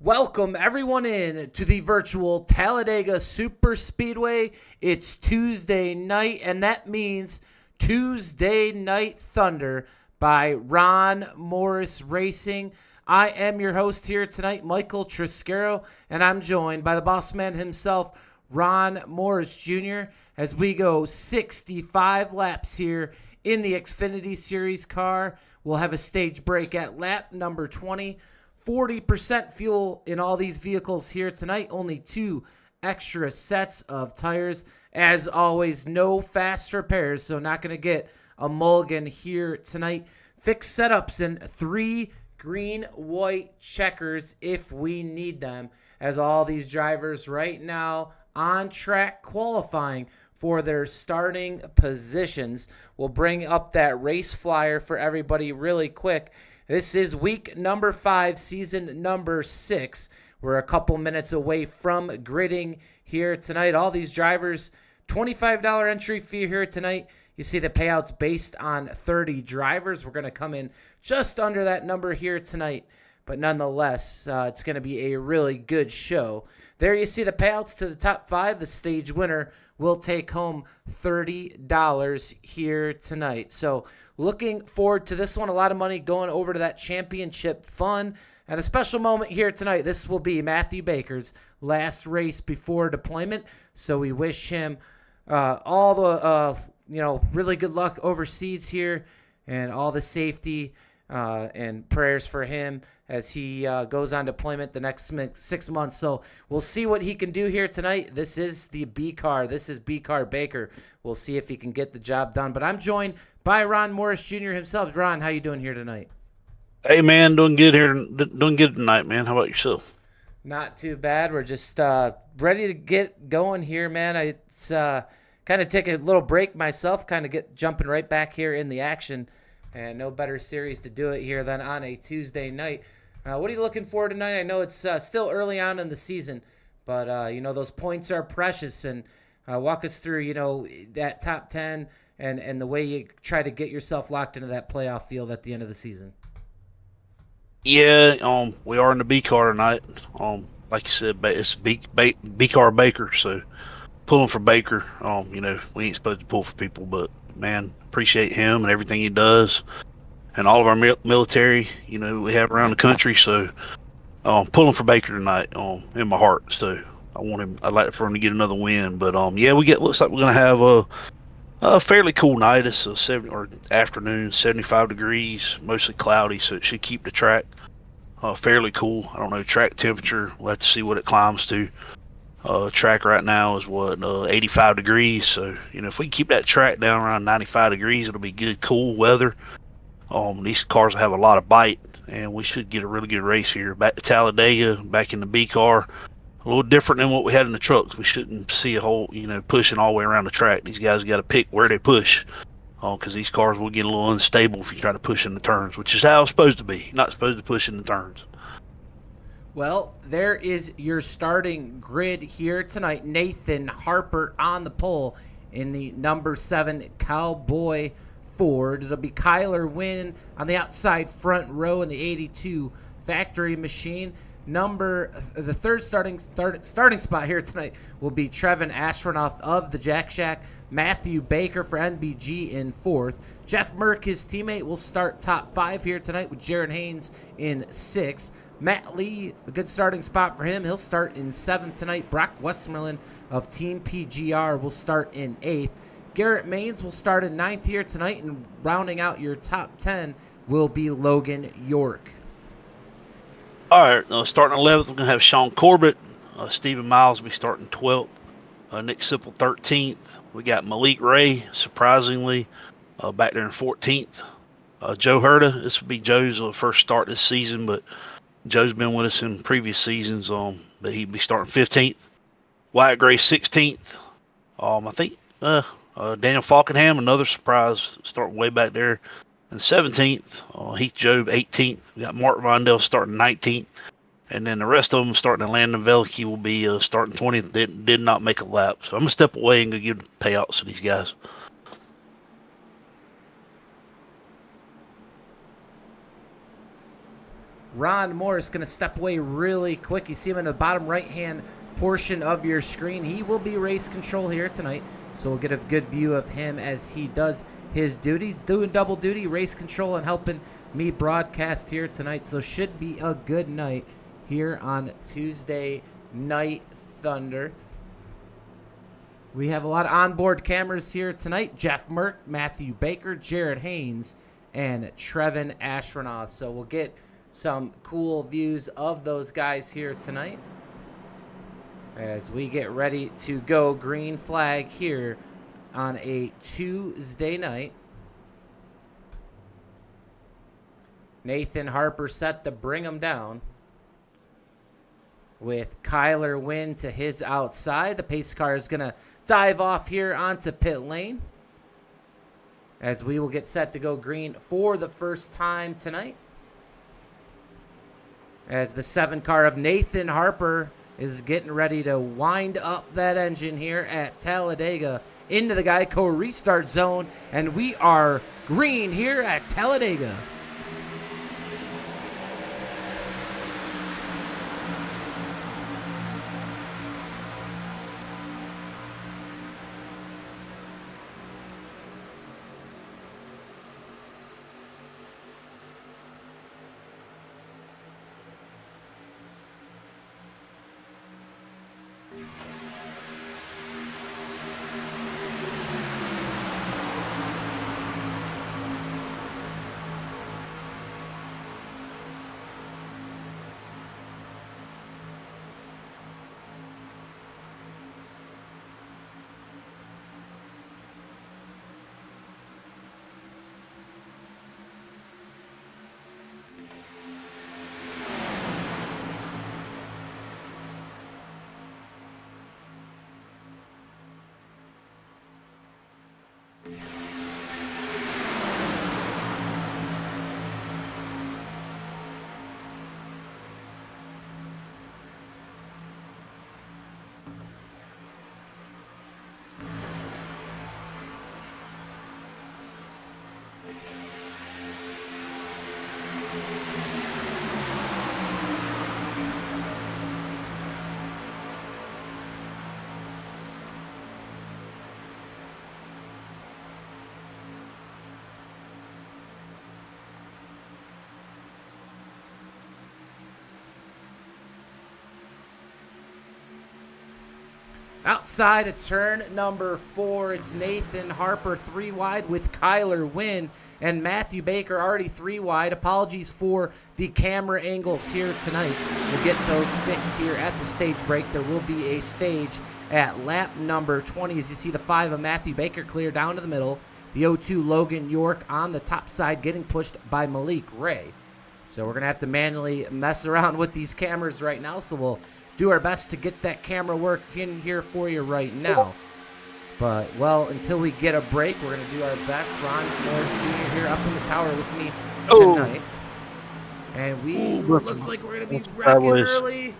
Welcome everyone in to the virtual Talladega Superspeedway. It's Tuesday night, and that means Tuesday Night Thunder by Ron Morris Racing. I am your host here tonight, Michael Triscaro, and I'm joined by the boss man himself, Ron Morris Jr., as we go 65 laps here in the Xfinity Series car. We'll have a stage break at lap number 20. 40% fuel in all these vehicles here tonight. Only 2 extra sets of tires. As always, no fast repairs, so not going to get a mulligan here tonight. Fixed setups and 3 green-white checkers if we need them, as all these drivers right now on track qualifying for their starting positions. We'll bring up that race flyer for everybody really quick. This is week number 5, season number 6. We're a couple minutes away from gridding here tonight. All these drivers, $25 entry fee here tonight. You see the payouts based on 30 drivers. We're going to come in just under that number here tonight. But nonetheless, it's going to be a really good show. There you see the payouts to the top 5. The stage winner will take home $30 here tonight. So looking forward to this one. A lot of money going over to that championship fund. And a special moment here tonight. This will be Matthew Baker's last race before deployment. So we wish him all the really good luck overseas here, and all the safety and prayers for him as he goes on deployment the next 6 months. So we'll see what he can do here tonight. This is the B car. This is B car Baker. We'll see if he can get the job done. But I'm joined by Ron Morris Jr. himself. Ron, how you doing here tonight? Hey, man, doing good here. Doing good tonight, man. How about yourself? Not too bad. We're just ready to get going here, man. It's kind of take a little break myself, kind of get jumping right back here in the action. And no better series to do it here than on a Tuesday night. What are you looking for tonight? I know it's still early on in the season, but, those points are precious. And walk us through, that top 10 and the way you try to get yourself locked into that playoff field at the end of the season. Yeah, we are in the B car tonight. Like you said, it's B car Baker, so pulling for Baker. We ain't supposed to pull for people, but man, appreciate him and everything he does, and all of our military, we have around the country. So, pulling for Baker tonight, in my heart. So I'd like for him to get another win. But looks like we're gonna have a fairly cool night. It's a afternoon, 75 degrees, mostly cloudy, so it should keep the track fairly cool. I don't know, track temperature, we'll have to see what it climbs to. Track right now is 85 degrees, so if we keep that track down around 95 degrees, it'll be good cool weather. These cars will have a lot of bite, and we should get a really good race here. Back to Talladega, back in the B car, a little different than what we had in the trucks. We shouldn't see a whole pushing all the way around the track. These guys got to pick where they push, because these cars will get a little unstable if you try to push in the turns, which is how it's supposed to be. You're not supposed to push in the turns. Well, there is your starting grid here tonight. Nathan Harper on the pole in the number 7 Cowboy Ford. It'll be Kyler Wynn on the outside front row in the 82 Factory Machine. The third starting spot here tonight will be Trevin Ashronoff of the Jack Shack. Matthew Baker for NBG in 4th. Jeff Merck, his teammate, will start top 5 here tonight with Jaron Haynes in 6th. Matt Lee, a good starting spot for him. He'll start in 7th tonight. Brock Westmoreland of Team PGR will start in 8th. Garrett Maines will start in 9th here tonight, and rounding out your top 10 will be Logan York. All right, starting 11th, we're going to have Sean Corbett. Stephen Miles will be starting 12th. Nick Sipple 13th. We got Malik Ray, surprisingly, back there in 14th. Joe Herta, this will be Joe's first start this season, but Joe's been with us in previous seasons, but he'd be starting 15th. Wyatt Gray 16th. I think Daniel Falkenham, another surprise, starting way back there in 17th. Heath Job 18th. We got Mark Vondell starting 19th. And then the rest of them starting to Landon Velke will be starting 20th. Did not make a lap. So I'm going to step away and go give payouts to these guys. Ron Morris going to step away really quick. You see him in the bottom right-hand portion of your screen. He will be race control here tonight, so we'll get a good view of him as he does his duties, doing double duty, race control, and helping me broadcast here tonight. So should be a good night here on Tuesday Night Thunder. We have a lot of onboard cameras here tonight. Jeff Merck, Matthew Baker, Jared Haynes, and Trevin Ashronoff. So we'll get some cool views of those guys here tonight as we get ready to go green flag here on a Tuesday night. Nathan Harper set to bring him down with Kyler Wynn to his outside. The pace car is going to dive off here onto pit lane as we will get set to go green for the first time tonight. As the 7 car of Nathan Harper is getting ready to wind up that engine here at Talladega into the Geico restart zone, and we are green here at Talladega. Outside of turn number 4, it's Nathan Harper 3 wide with Kyler Wynn and Matthew Baker already 3 wide. Apologies for the camera angles here tonight. We'll get those fixed here at the stage break. There will be a stage at lap number 20 as you see the 5 of Matthew Baker clear down to the middle. The 02 Logan York on the top side getting pushed by Malik Ray. So we're going to have to manually mess around with these cameras right now, so we'll do our best to get that camera work in here for you right now. But, well, until we get a break, we're going to do our best. Ron Morris Jr. here up in the tower with me tonight. And looks like we're going to be wrecking early.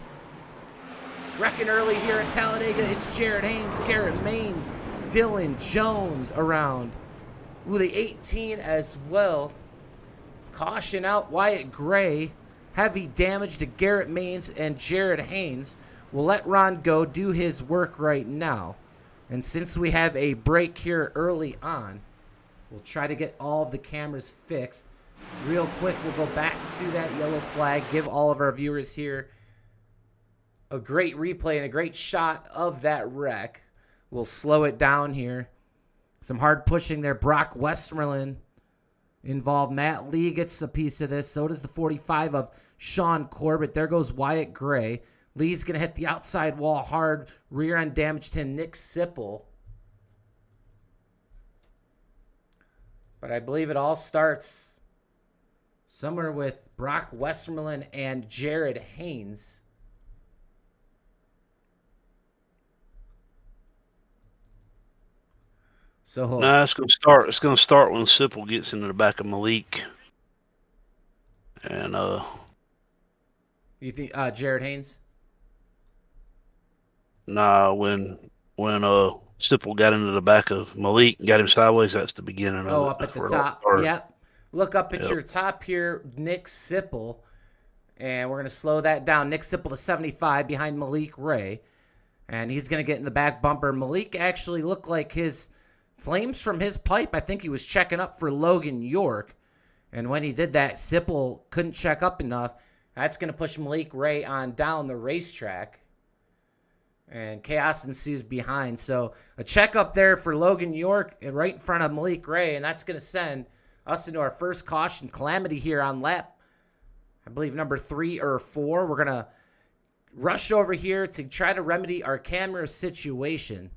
Wrecking early here at Talladega. It's Jared Haynes, Garrett Maines, Dylan Jones around. Ooh, the 18 as well. Caution out Wyatt Gray. Heavy damage to Garrett Maines and Jared Haynes. We'll let Ron go do his work right now. And since we have a break here early on, we'll try to get all of the cameras fixed. Real quick, we'll go back to that yellow flag, give all of our viewers here a great replay and a great shot of that wreck. We'll slow it down here. Some hard pushing there. Brock Westmoreland involved. Matt Lee gets a piece of this. So does the 45 of Sean Corbett. There goes Wyatt Gray. Lee's going to hit the outside wall hard. Rear end damage to Nick Sipple. But I believe it all starts somewhere with Brock Westmoreland and Jared Haynes. So no, it's gonna start when Sipple gets into the back of Malik. And you think Jared Haynes? Nah, when Sipple got into the back of Malik and got him sideways, that's the beginning of it. Oh, up at the top. Yep. Look up at your top here, Nick Sipple. And we're going to slow that down. Nick Sipple to 75 behind Malik Ray. And he's going to get in the back bumper. Malik actually looked like his flames from his pipe. I think he was checking up for Logan York. And when he did that, Sipple couldn't check up enough. That's going to push Malik Ray on down the racetrack. And chaos ensues behind. So a check up there for Logan York and right in front of Malik Ray. And that's going to send us into our first caution calamity here on lap, I believe, number 3 or 4. We're going to rush over here to try to remedy our camera situation.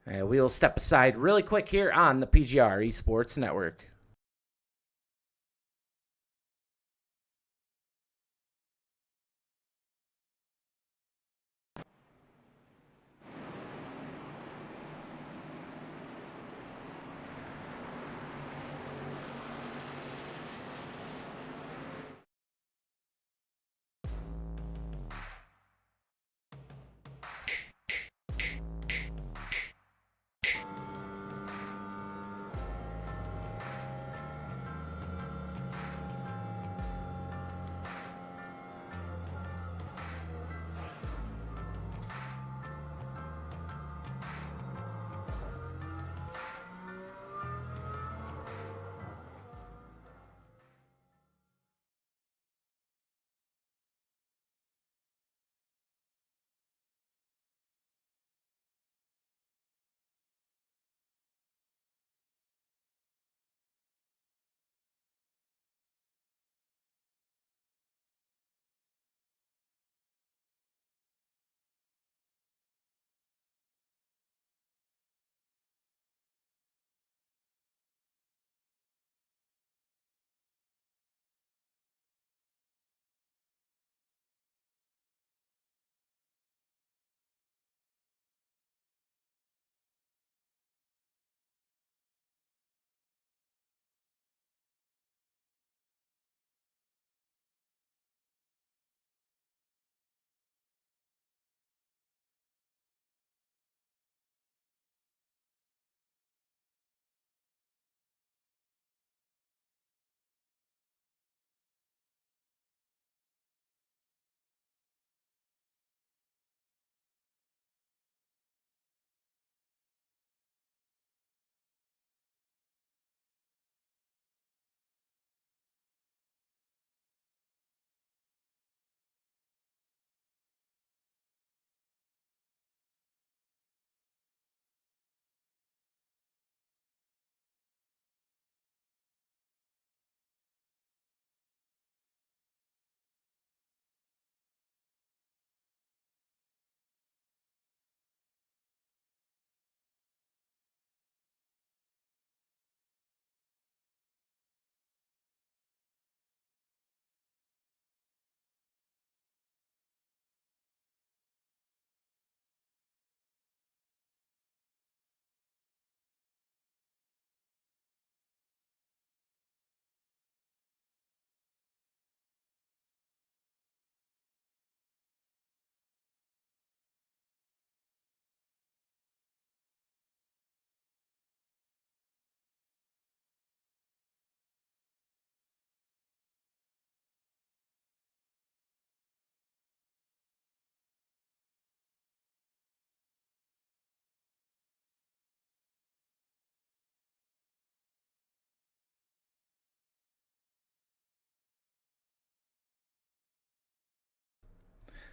And we'll step aside really quick here on the PGR eSports Network.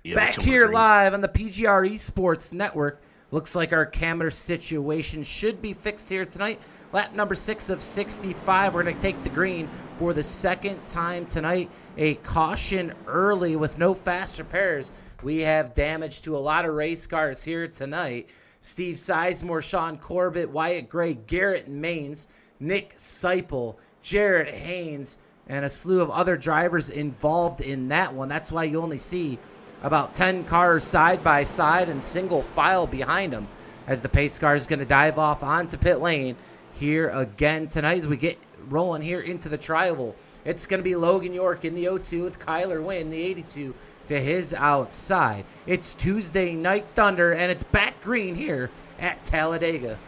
Yeah, Back here live on the PGR eSports Network. Looks like our camera situation should be fixed here tonight. Lap number 6 of 65. We're going to take the green for the second time tonight. A caution early with no fast repairs. We have damage to a lot of race cars here tonight. Steve Sizemore, Sean Corbett, Wyatt Gray, Garrett Maines, Nick Seipel, Jared Haynes, and a slew of other drivers involved in that one. That's why you only see about 10 cars side by side and single file behind them, as the pace car is going to dive off onto pit lane here again tonight as we get rolling here into the tri-oval. It's going to be Logan York in the 02 with Kyler Wynn, the 82, to his outside. It's Tuesday Night Thunder, and it's back green here at Talladega.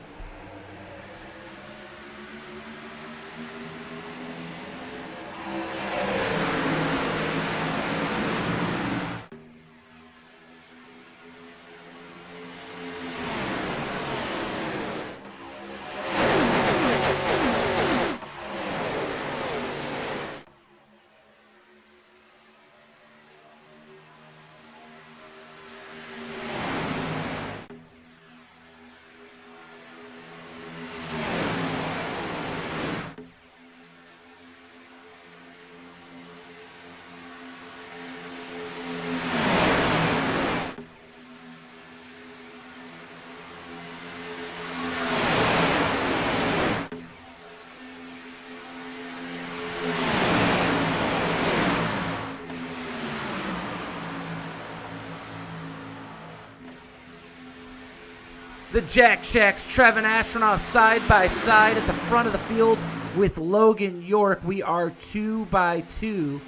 the Jack Shacks, Trevin Astronaut side by side at the front of the field with Logan York. We are 2 by 2,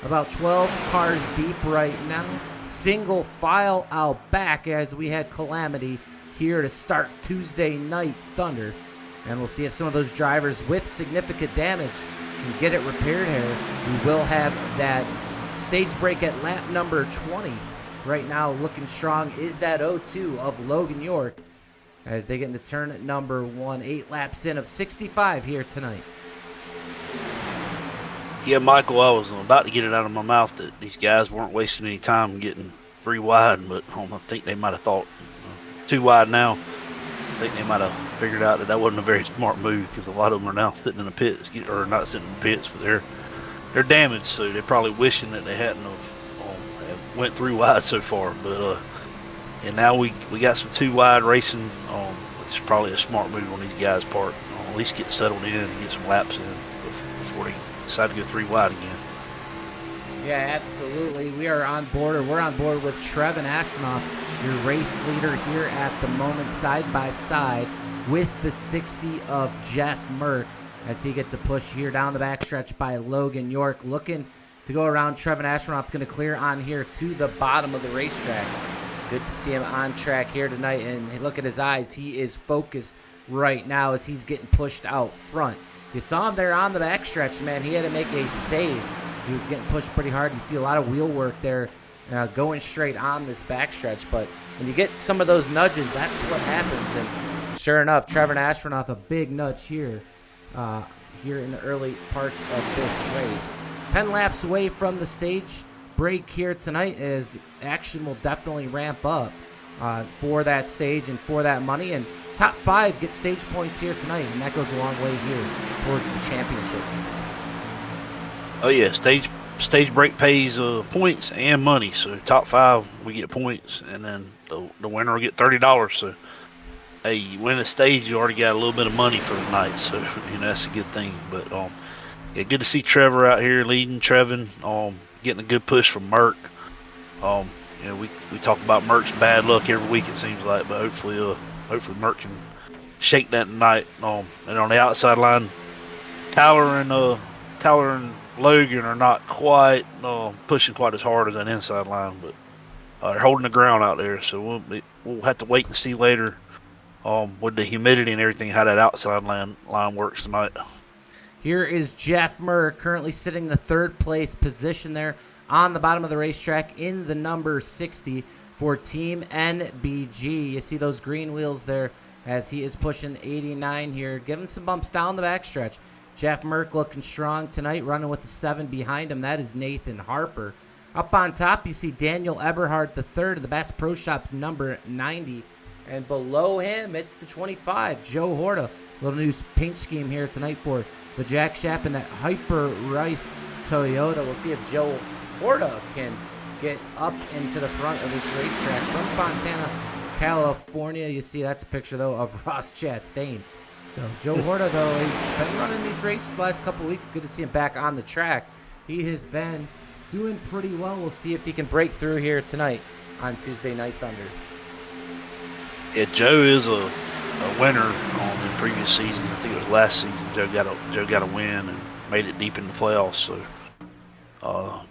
about 12 cars deep right now. Single file out back as we had Calamity here to start Tuesday Night Thunder. And we'll see if some of those drivers with significant damage can get it repaired here. We will have that stage break at lap number 20. Right now, looking strong is that 02 of Logan York as they get into turn at number 1, 8 laps in of 65 here tonight. Yeah, Michael, I was about to get it out of my mouth that these guys weren't wasting any time getting 3 wide, but I think they might have thought 2 wide now. I think they might have figured out that wasn't a very smart move because a lot of them are now sitting in the pits, or not sitting in the pits, but they're damaged, so they're probably wishing that they hadn't went 3 wide so far. But and now we got some 2 wide racing, which is probably a smart move on these guys' part. At least get settled in and get some laps in before they decide to go 3 wide again. Yeah, absolutely. We're on board with Trevin Astronaut, your race leader here at the moment, side by side with the 60 of Jeff Merck as he gets a push here down the backstretch by Logan York. Looking to go around. Trevin Astronaut's going to clear on here to the bottom of the racetrack. Good to see him on track here tonight, and look at his eyes. He is focused right now as he's getting pushed out front. You saw him there on the backstretch, man. He had to make a save. He was getting pushed pretty hard. You see a lot of wheel work there going straight on this backstretch, but when you get some of those nudges, that's what happens. And sure enough, Trevin Astronaut, a big nudge here in the early parts of this race. 10 laps away from the stage break here tonight, as action will definitely ramp up for that stage and for that money. And top 5 get stage points here tonight, and that goes a long way here towards the championship. Oh yeah, stage break pays points and money. So top 5 we get points, and then the winner will get $30. So hey, you win a stage, you already got a little bit of money for the night. So that's a good thing. But yeah, good to see Trevor out here leading. Trevin, getting a good push from Merck. We talk about Merck's bad luck every week, it seems like, but hopefully Merck can shake that tonight. And on the outside line, Tyler and Logan are not quite pushing quite as hard as that inside line, but they're holding the ground out there. So we'll have to wait and see later with the humidity and everything how that outside line works tonight. Here is Jeff Murr, currently sitting in the 3rd place position there on the bottom of the racetrack in the number 60 for Team NBG. You see those green wheels there as he is pushing 89 here, giving some bumps down the backstretch. Jeff Merck looking strong tonight, running with the 7 behind him. That is Nathan Harper. Up on top, you see Daniel Eberhardt, the 3rd of the Bass Pro Shops, number 90. And below him, it's the 25, Joe Horta. Little new paint scheme here tonight for the Jack Shapp and that Hyper Rice Toyota. We'll see if Joe Horta can get up into the front of this racetrack from Fontana, California. You see that's a picture, though, of Ross Chastain. So Joe Horta, though, he's been running these races the last couple of weeks. Good to see him back on the track. He has been doing pretty well. We'll see if he can break through here tonight on Tuesday Night Thunder. Yeah, Joe is a winner in previous season. I think it was last season. Joe got a win and made it deep in the playoffs. So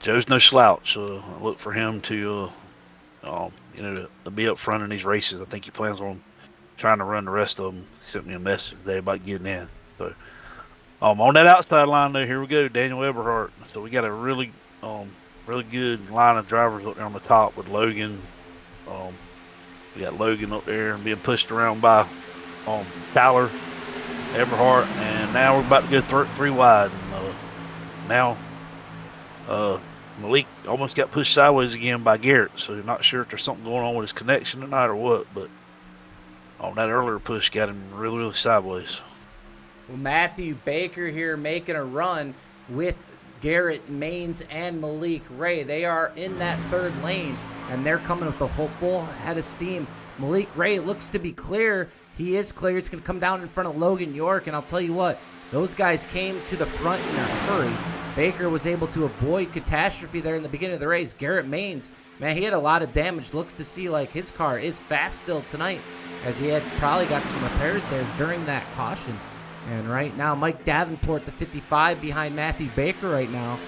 Joe's no slouch. So I look for him to be up front in these races. I think he plans on trying to run the rest of them. He sent me a message today about getting in. So on that outside line there, here we go, Daniel Eberhardt. So we got a really good line of drivers up there on the top with Logan. We got Logan up there and being pushed around by Tyler, Eberhardt, and now we're about to go 3 wide. And now Malik almost got pushed sideways again by Garrett, so not sure if there's something going on with his connection tonight or what, but that earlier push got him really, really sideways. Well, Matthew Baker here making a run with Garrett Maines and Malik Ray. They are in that 3rd lane, and they're coming with the whole full head of steam. Malik Ray looks to be clear. He is clear. It's going to come down in front of Logan York, and I'll tell you what, those guys came to the front in a hurry. Baker was able to avoid catastrophe there in the beginning of the race. Garrett Maines, man, he had a lot of damage. Looks to see like his car is fast still tonight as he had probably got some repairs there during that caution. And right now, Mike Davenport, the 55, behind Matthew Baker right now.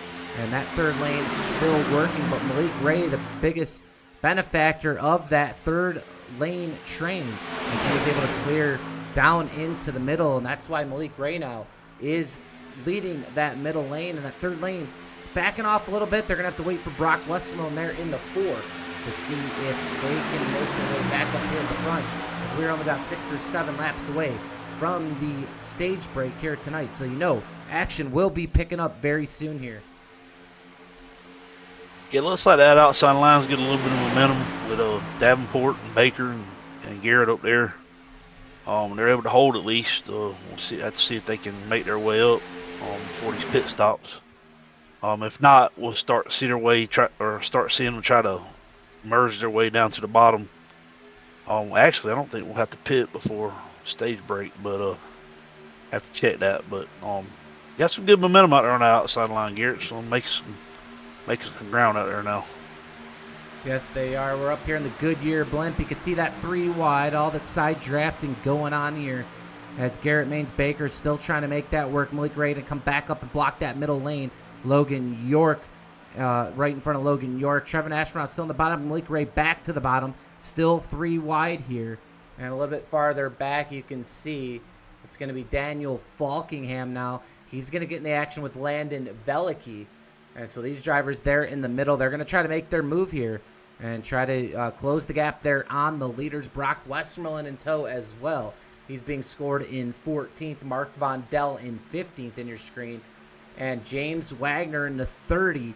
And that third lane is still working, but Malik Ray, the biggest benefactor of that third lane train, as he was able to clear down into the middle. And that's why Malik Ray now is leading that middle lane. And that third lane is backing off a little bit. They're going to have to wait for Brock Westmoreland there in the 4 to see if they can make their way back up here in the front, as we're only about 6 or 7 laps away from the stage break here tonight. So action will be picking up very soon here. Yeah, it looks like that outside line's getting a little bit of momentum with Davenport and Baker and Garrett up there. They're able to hold at least. We'll have to see if they can make their way up before these pit stops. If not, we'll start seeing them try to merge their way down to the bottom. Actually, I don't think we'll have to pit before stage break, but have to check that. But got some good momentum out there on the outside line, Garrett. So making some ground out there now. Yes, they are. We're up here in the Goodyear blimp. You can see that 3 wide, all that side drafting going on here, as Garrett Maines Baker still trying to make that work. Malik Ray to come back up and block that middle lane. Logan York right in front of Logan York. Trevin Ashford still in the bottom. Malik Ray back to the bottom. Still 3 wide here. And a little bit farther back, you can see it's going to be Daniel Falkingham now. He's going to get in the action with Landon Velicki. And so these drivers there in the middle, they're going to try to make their move here and try to close the gap there on the leaders. Brock Westmoreland in tow as well. He's being scored in 14th. Mark Von Dell in 15th in your screen. And James Wagner in the 30.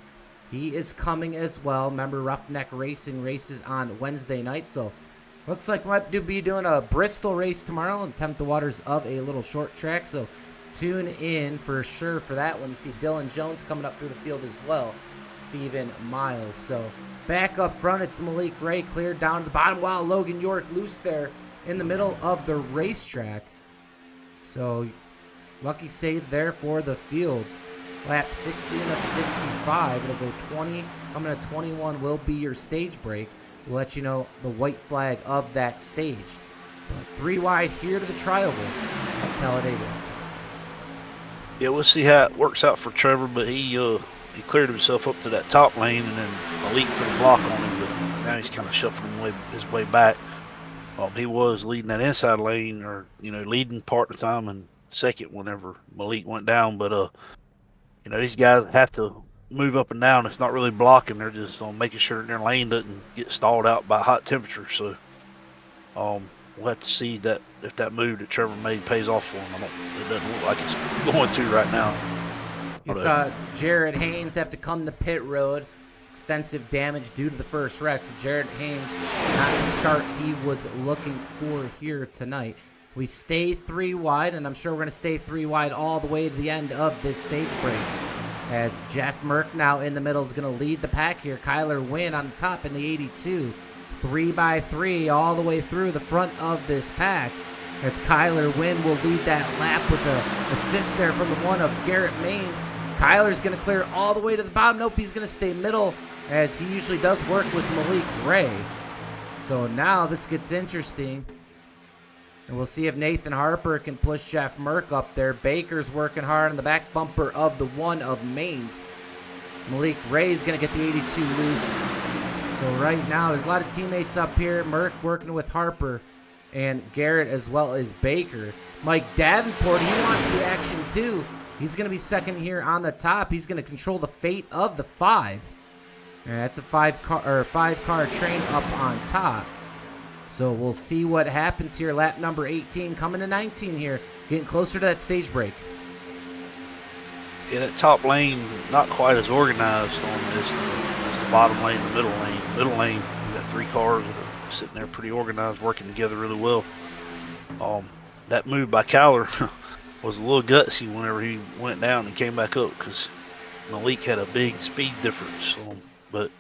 He is coming as well. Remember, Roughneck Racing races on Wednesday night. So looks like we might be doing a Bristol race tomorrow and tempt the waters of a little short track. So tune in for sure for that one. You see Dylan Jones coming up through the field as well. Stephen Miles. So back up front, it's Malik Ray cleared down to the bottom, while Logan York loose there in the middle of the racetrack. So lucky save there for the field. Lap 16 of 65. It'll go 20. Coming to 21 will be your stage break. We'll let you know the white flag of that stage. But 3 wide here to the trioval at Talladega. Yeah, we'll see how it works out for Trevor, but he cleared himself up to that top lane, and then Malik put a block on him, but now he's kind of shuffling his way back. He was leading that inside lane, or leading part of the time, and second whenever Malik went down. But these guys have to move up and down. It's not really blocking; they're just making sure their lane doesn't get stalled out by hot temperature. So we'll have to see that if that move that Trevor made pays off for him. It doesn't look like it's going to right now. You saw Jared Haynes have to come to pit road. Extensive damage due to the first wreck. So Jared Haynes not the start he was looking for here tonight. We stay 3 wide, and I'm sure we're going to stay 3 wide all the way to the end of this stage break. As Jeff Merck now in the middle is going to lead the pack here. Kyler Wynn on the top in the 82. 3x3 all the way through the front of this pack, as Kyler Wynn will lead that lap with an assist there from the one of Garrett Maines. Kyler's going to clear all the way to the bottom. Nope, he's going to stay middle, as he usually does work with Malik Ray. So now this gets interesting, and we'll see if Nathan Harper can push Jeff Merck up there. Baker's working hard on the back bumper of the one of Maines. Malik Ray's going to get the 82 loose. So right now, there's a lot of teammates up here. Merck working with Harper and Garrett as well as Baker. Mike Davenport, he wants the action too. He's going to be second here on the top. He's going to control the fate of the 5. And that's a 5-car train up on top. So we'll see what happens here. Lap number 18 coming to 19 here. Getting closer to that stage break. Yeah, that top lane not quite as organized on this as the bottom lane and the middle lane. Middle lane, you got 3 cars that are sitting there pretty organized, working together really well. That move by Kyler was a little gutsy whenever he went down and came back up, because Malik had a big speed difference. But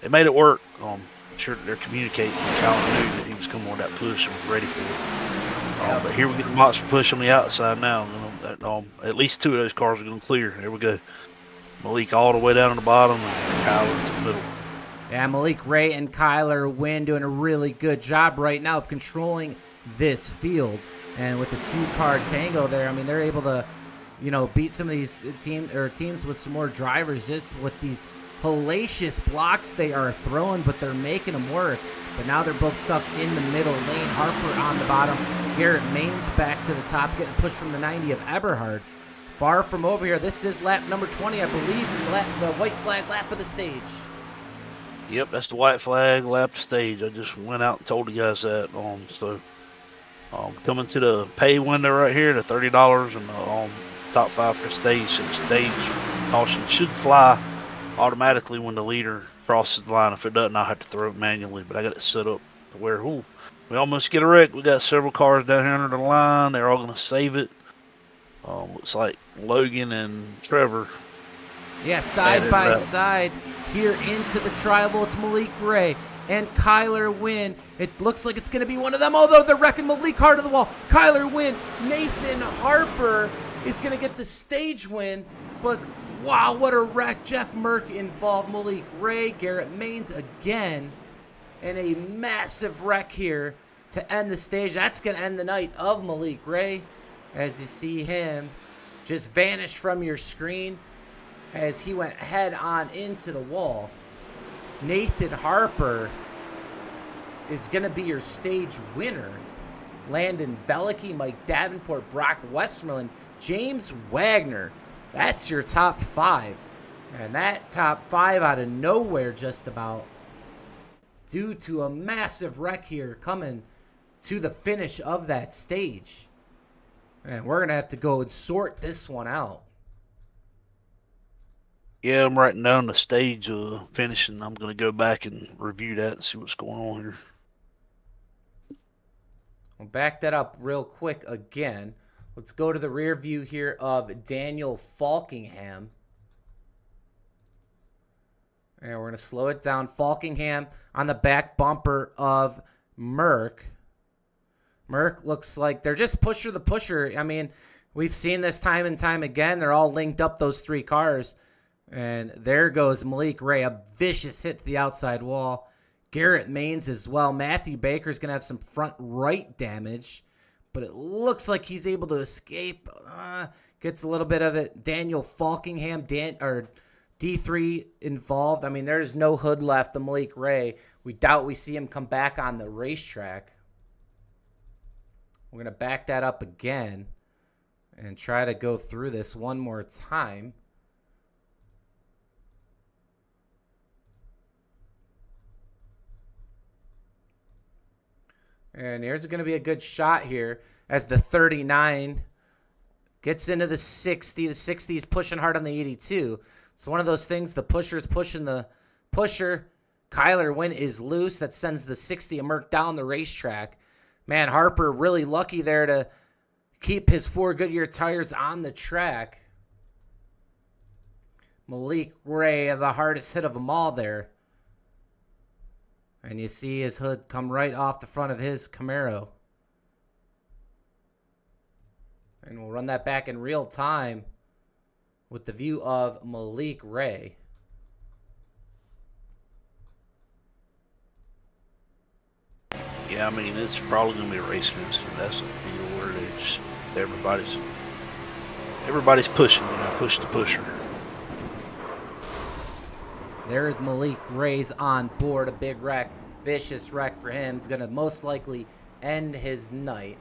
they made it work. I'm sure that they're communicating. Kyler knew that he was coming on that push and was ready for it. But here we get the monster push on the outside now. At least 2 of those cars are going to clear. There we go. Malik all the way down to the bottom, and Kyler to the middle. Yeah, Malik Ray and Kyler Wynn doing a really good job right now of controlling this field. And with the 2-car tango there, I mean, they're able to, beat some of these teams with some more drivers just with these hellacious blocks they are throwing, but they're making them work. But now they're both stuck in the middle lane. Harper on the bottom. Garrett Maines back to the top, getting pushed from the 90 of Eberhard. Far from over here. This is lap number 20, I believe, the white flag lap of the stage. Yep, that's the white flag lap of the stage. I just went out and told you guys that. Coming to the pay window right here, the $30 and the top 5 for the stage. So the stage caution should fly automatically when the leader crosses the line. If it doesn't, I'll have to throw it manually. But I got it set up to where, we almost get a wreck. We got several cars down here under the line. They're all going to save it. Looks like Logan and Trevor. Yeah, side by side here into the tribal. It's Malik Ray and Kyler Wynn. It looks like it's going to be one of them, although they're wrecking Malik hard to the wall. Kyler Wynn, Nathan Harper is going to get the stage win, but wow, what a wreck. Jeff Merck involved, Malik Ray, Garrett Maines again, and a massive wreck here to end the stage. That's going to end the night of Malik Ray as you see him just vanish from your screen as he went head on into the wall. Nathan Harper is going to be your stage winner. Landon Velicky, Mike Davenport, Brock Westmoreland, James Wagner. That's your top 5. And that top 5 out of nowhere just about due to a massive wreck here coming to the finish of that stage. And we're going to have to go and sort this one out. Yeah, I'm writing down the stage finish, and I'm going to go back and review that and see what's going on here. We'll back that up real quick again. Let's go to the rear view here of Daniel Falkingham. And we're going to slow it down. Falkingham on the back bumper of Merck. Merck looks like they're just pusher the pusher. I mean, we've seen this time and time again. They're all linked up, those 3 cars. And there goes Malik Ray, a vicious hit to the outside wall. Garrett Maines as well. Matthew Baker's going to have some front right damage, but it looks like he's able to escape. Gets a little bit of it. Daniel Falkingham, D3 involved. I mean, there's no hood left to Malik Ray. We doubt we see him come back on the racetrack. We're going to back that up again and try to go through this one more time. And here's going to be a good shot here as the 39 gets into the 60. The 60 is pushing hard on the 82. It's one of those things, the pusher is pushing the pusher. Kyler Wynn is loose. That sends the 60 of Merck down the racetrack. Man, Harper really lucky there to keep his 4 Goodyear tires on the track. Malik Ray, the hardest hit of them all there. And you see his hood come right off the front of his Camaro. And we'll run that back in real time with the view of Malik Ray. Yeah, I mean, it's probably going to be a race fence. That's a deal where everybody's pushing, push the pusher. There is Malik Ray's on board. A big wreck. Vicious wreck for him. It's going to most likely end his night.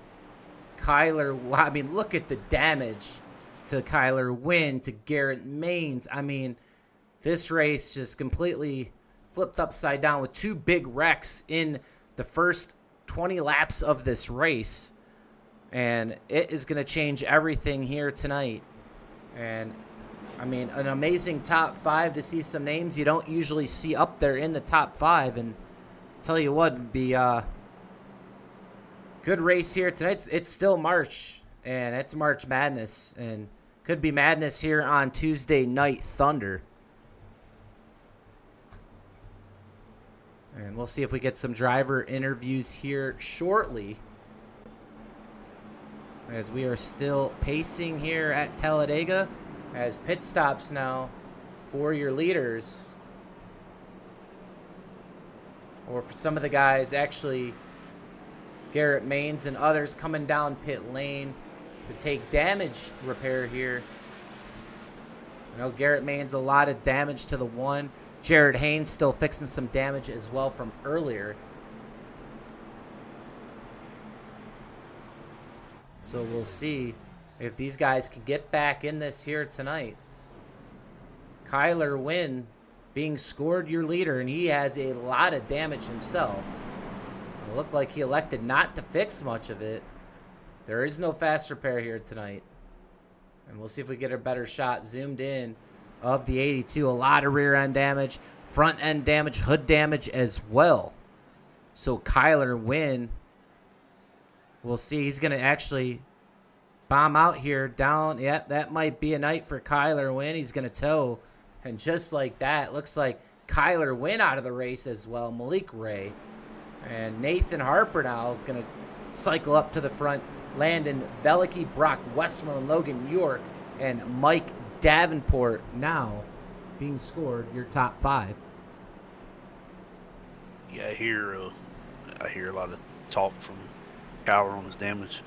Look at the damage to Kyler Wynn, to Garrett Maines. I mean, this race just completely flipped upside down with 2 big wrecks in the first 20 laps of this race. And it is going to change everything here tonight. And I mean, an amazing top 5 to see some names you don't usually see up there in the top 5. And I'll tell you what, it'd be a good race here tonight. It's still March, and it's March Madness. And could be madness here on Tuesday Night Thunder. And we'll see if we get some driver interviews here shortly, as we are still pacing here at Talladega. As pit stops now for your leaders, or for some of the guys actually Garrett Maines and others coming down pit lane to take damage repair here. I know Garrett Maines a lot of damage to the one. Jared Haynes still fixing some damage as well from earlier. So we'll see if these guys can get back in this here tonight. Kyler Wynn being scored your leader, and he has a lot of damage himself. It looked like he elected not to fix much of it. There is no fast repair here tonight. And we'll see if we get a better shot zoomed in of the 82. A lot of rear end damage, front end damage, hood damage as well. So Kyler Wynn, we'll see. He's going to actually bomb out here down. Yep, that might be a night for Kyler Wynn. He's going to tow. And just like that, looks like Kyler Wynn out of the race as well. Malik Ray. And Nathan Harper now is going to cycle up to the front. Landon Velicky, Brock Westmoreland, Logan York, and Mike Davenport now being scored your top 5. Yeah, I hear a lot of talk from Kyler on his damage.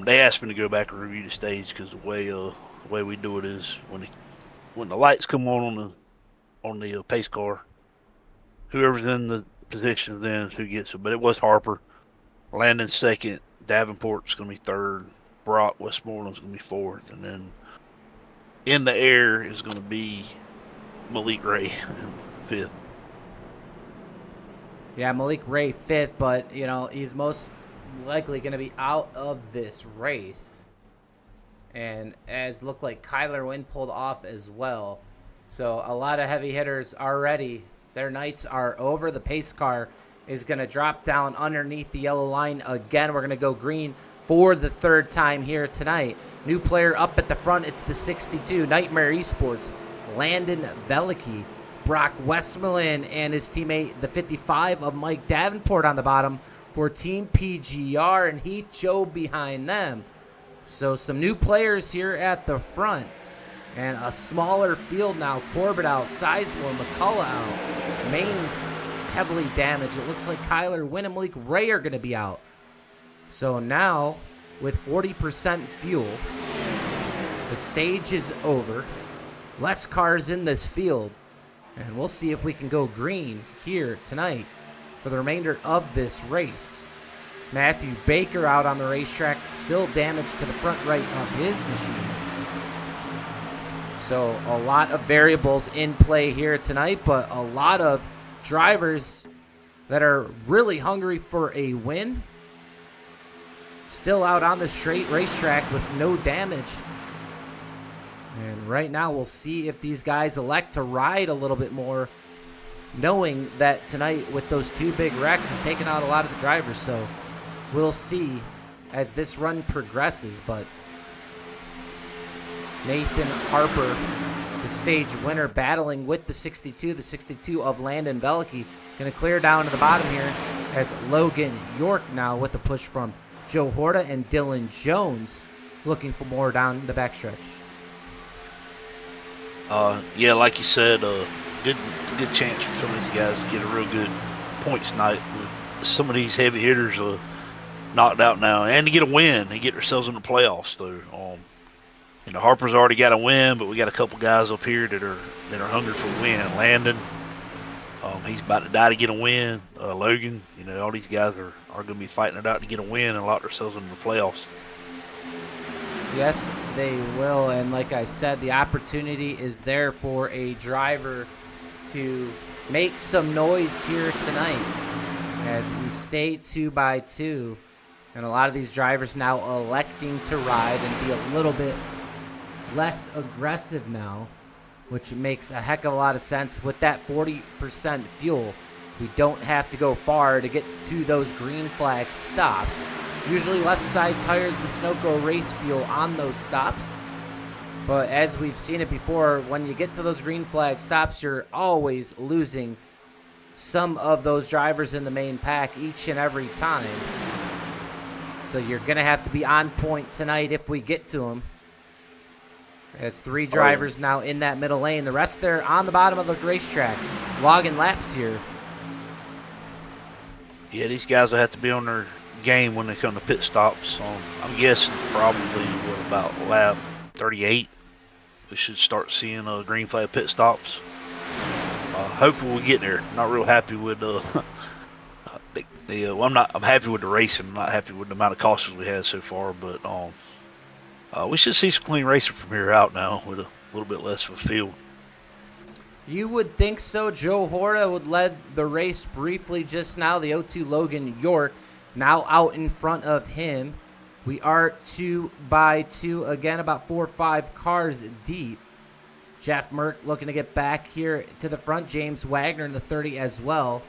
They asked me to go back and review the stage because the way we do it is when the lights come on the pace car, whoever's in the position then is who gets it. But it was Harper, Landon second, Davenport's going to be third, Brock Westmoreland's going to be fourth, and then in the air is going to be Malik Ray fifth. Yeah, Malik Ray 5th, but, he's most likely going to be out of this race. And as looked like Kyler Wynn pulled off as well. So a lot of heavy hitters already. Their nights are over. The pace car is going to drop down underneath the yellow line again. We're going to go green for the 3rd time here tonight. New player up at the front. It's the 62, RMR eSports, Landon Velicky. Brock Westmoreland and his teammate, the 55 of Mike Davenport on the bottom for Team PGR, and Heath Joe behind them. So some new players here at the front. And a smaller field now. Corbett out, Sizemore, McCullough out. Maines heavily damaged. It looks like Kyler Wynn and Malik Ray are going to be out. So now, with 40% fuel, the stage is over. Less cars in this field. And we'll see if we can go green here tonight for the remainder of this race. Matthew Baker out on the racetrack, still damaged to the front right of his machine. So a lot of variables in play here tonight, but a lot of drivers that are really hungry for a win. Still out on the straight racetrack with no damage. And right now we'll see if these guys elect to ride a little bit more, knowing that tonight with those 2 big wrecks has taken out a lot of the drivers. So we'll see as this run progresses. But Nathan Harper, the stage winner, battling with the 62 of Landon Velicky. Going to clear down to the bottom here as Logan York now with a push from Joe Horta and Dylan Jones looking for more down the backstretch. Yeah, like you said, good chance for some of these guys to get a real good points night with some of these heavy hitters knocked out now, and to get a win and get ourselves in the playoffs. So, Harper's already got a win, but we got a couple guys up here that are hungry for a win. Landon, he's about to die to get a win. Logan, all these guys are going to be fighting it out to get a win and lock themselves into the playoffs. Yes, they will, and like I said, the opportunity is there for a driver to make some noise here tonight as we stay 2 by 2, and a lot of these drivers now electing to ride and be a little bit less aggressive now, which makes a heck of a lot of sense. With that 40% fuel, we don't have to go far to get to those green flag stops. Usually left side tires and Sunoco race fuel on those stops. But as we've seen it before, when you get to those green flag stops, you're always losing some of those drivers in the main pack each and every time. So you're going to have to be on point tonight if we get to them. There's 3 drivers now in that middle lane. The rest there on the bottom of the racetrack, logging laps here. Yeah, these guys will have to be on their game when they come to pit stops. I'm guessing probably about lap 38, we should start seeing green flag pit stops. Hopefully we get there. Not real happy with I'm happy with the racing. I'm not happy with the amount of cautions we had so far, but we should see some clean racing from here out now with a little bit less of a field. You would think so. Joe Horta would lead the race briefly just now. The 02 Logan York now out in front of him. We are 2 by 2 again, about 4 or 5 cars deep. Jeff Merck looking to get back here to the front. James Wagner in the 30 as well.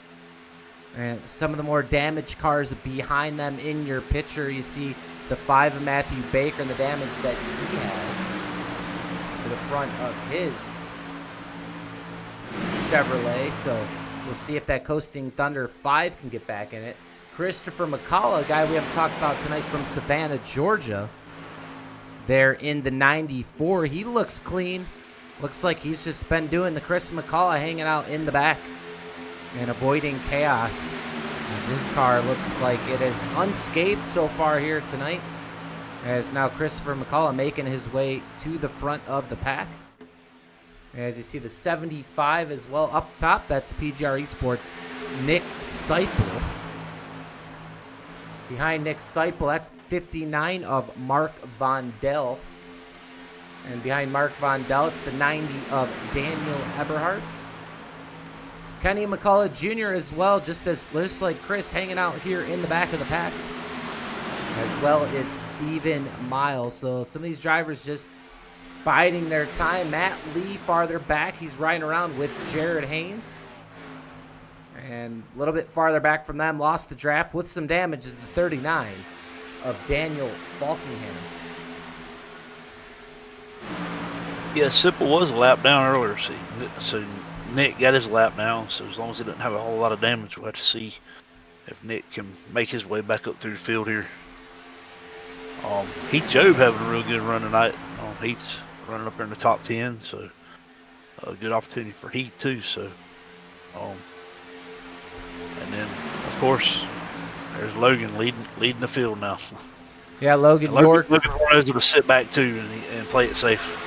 And some of the more damaged cars behind them in your picture. You see the 5 of Matthew Baker and the damage that he has to the front of his Chevrolet. So we'll see if that Coasting Thunder 5 can get back in it. Christopher McCullough, a guy we haven't talked about tonight from Savannah, Georgia. There in the 94. He looks clean. Looks like he's just been doing the Chris McCullough, hanging out in the back and avoiding chaos, as his car looks like it is unscathed so far here tonight, as now Christopher McCullough making his way to the front of the pack. As you see the 75 as well up top, that's PGR eSports Nick Seipel. Behind Nick Seipel, that's 59 of Mark Vondel. And behind Mark Vondel, it's the 90 of Daniel Eberhardt. Kenny McCullough Jr. as well, just like Chris, hanging out here in the back of the pack, as well as Steven Miles. So some of these drivers just biding their time. Matt Lee farther back, he's riding around with Jared Haynes. And a little bit farther back from them, lost the draft with some damage, is the 39 of Daniel Falkingham. Yeah, Sipple was a lap down earlier, so Nick got his lap down, so as long as he doesn't have a whole lot of damage, we'll have to see if Nick can make his way back up through the field here. Heath Job having a real good run tonight. Heath's running up there in the top 10, so a good opportunity for Heath too. So, and then of course there's Logan leading the field now. Yeah, Logan York looking for those to sit back too and play it safe.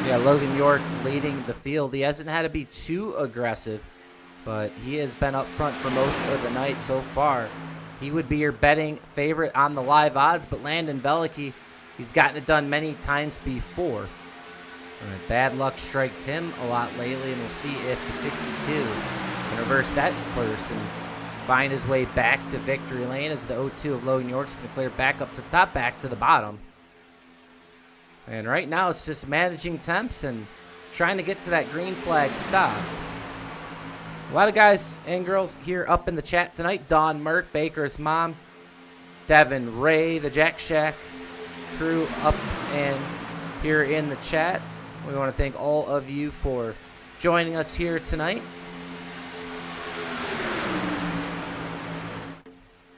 Yeah, Logan York leading the field. He hasn't had to be too aggressive, but he has been up front for most of the night so far. He would be your betting favorite on the live odds, but Landon Velicky, he's gotten it done many times before. Bad luck strikes him a lot lately, and we'll see if the 62 can reverse that course and find his way back to victory lane, as the 02 of Logan York's can clear back up to the top, back to the bottom. And right now it's just managing temps and trying to get to that green flag stop. A lot of guys and girls here up in the chat tonight. Dawn Merck, Baker's mom, Devin Ray, the Jack Shack crew up and here in the chat. We want to thank all of you for joining us here tonight.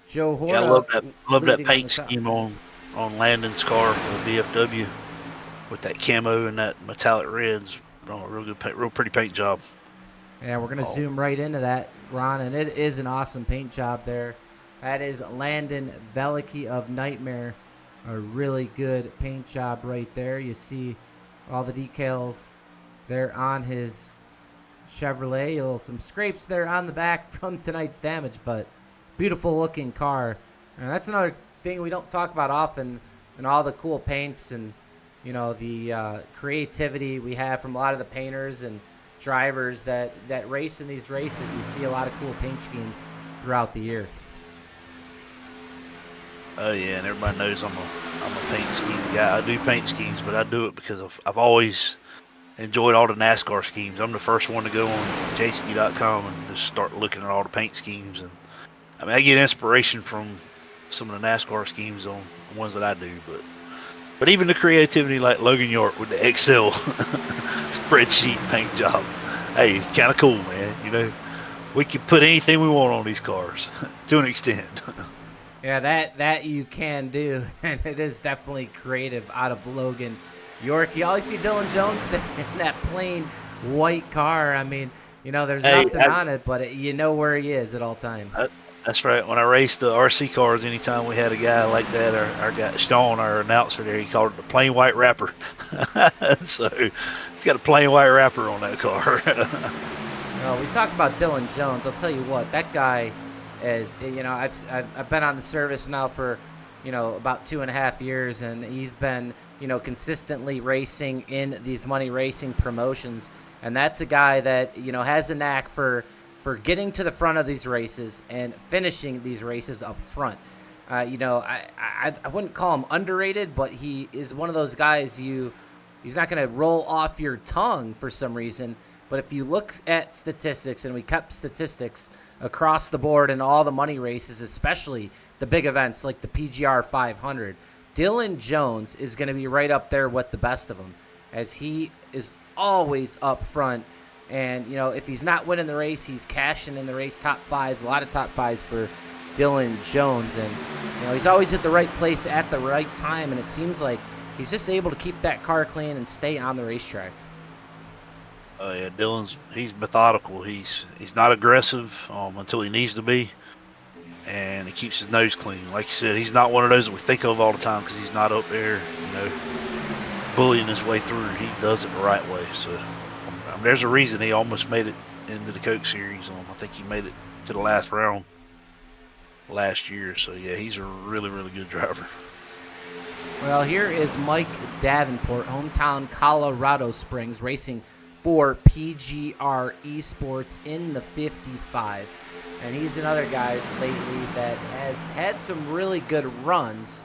Joe Horta. Yeah, I love that paint scheme on Landon's car, the VFW, with that camo and that metallic reds. Real good paint, real pretty paint job. Yeah, we're going to zoom right into that, Ron, and it is an awesome paint job there. That is Landon Velicky of Nightmare. A really good paint job right there. You see all the decals there on his Chevrolet. Some scrapes there on the back from tonight's damage, but beautiful looking car. And that's another thing we don't talk about often, and all the cool paints and, you know, the creativity we have from a lot of the painters and drivers that race in these races. You see a lot of cool paint schemes throughout the year. Oh yeah, and everybody knows I'm a paint scheme guy. I do paint schemes, but I do it because I've always enjoyed all the NASCAR schemes. I'm the first one to go on jski.com and just start looking at all the paint schemes, and I mean I get inspiration from some of the NASCAR schemes on the ones that I do, but even the creativity like Logan York with the Excel spreadsheet paint job. Hey, kind of cool, man. You know, we can put anything we want on these cars to an extent. Yeah, that you can do, and it is definitely creative out of Logan York. You always see Dylan Jones in that plain white car. I mean, you know, there's nothing on it, but you know where he is at all times. That's right. When I raced the RC cars, anytime we had a guy like that, our guy Sean, our announcer there, he called it the plain white wrapper. So he's got a plain white wrapper on that car. We talk about Dylan Jones. I'll tell you what, that guy is. I've been on the service now for about 2.5 years, and he's been consistently racing in these money racing promotions, and that's a guy that has a knack for getting to the front of these races and finishing these races up front. I wouldn't call him underrated, but he is one of those guys he's not going to roll off your tongue for some reason. But if you look at statistics, and we kept statistics across the board in all the money races, especially the big events like the PGR 500, Dylan Jones is going to be right up there with the best of them, as he is always up front. And, if he's not winning the race, he's cashing in the race top fives, a lot of top fives for Dylan Jones. And, he's always at the right place at the right time, and it seems like he's just able to keep that car clean and stay on the racetrack. Oh yeah, he's methodical. He's not aggressive until he needs to be, and he keeps his nose clean. Like you said, he's not one of those that we think of all the time because he's not up there, bullying his way through. He does it the right way. So there's a reason he almost made it into the Coke Series. I think he made it to the last round last year. So yeah, he's a really, really good driver. Well, here is Mike Davenport, hometown Colorado Springs, racing for PGR eSports in the 55. And he's another guy lately that has had some really good runs,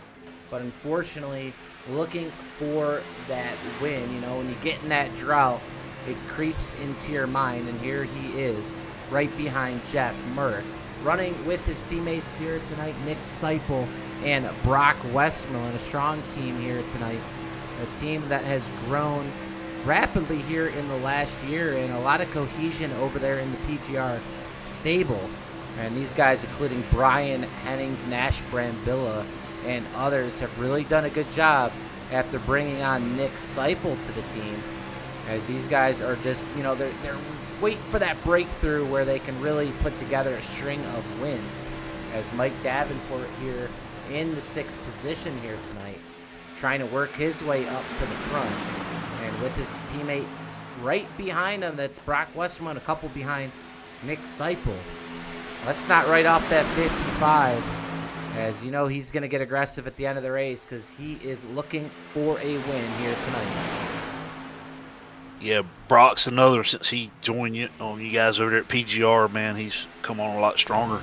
but unfortunately looking for that win. When you get in that drought, it creeps into your mind, and here he is right behind Jeff Murray, running with his teammates here tonight, Nick Seipel and Brock Westmoreland, a strong team here tonight, a team that has grown rapidly here in the last year, and a lot of cohesion over there in the PGR stable. And these guys, including Brian Hennings, Nash Brambilla, and others, have really done a good job after bringing on Nick Seipel to the team, as these guys are just, they're waiting for that breakthrough where they can really put together a string of wins, as Mike Davenport here in the 6th position here tonight, trying to work his way up to the front. And with his teammates right behind him, that's Brock Westerman, a couple behind Nick Seipel. Let's not write off that 55, as he's going to get aggressive at the end of the race because he is looking for a win here tonight. Yeah, Brock's another, since he joined you guys over there at PGR, man, he's come on a lot stronger.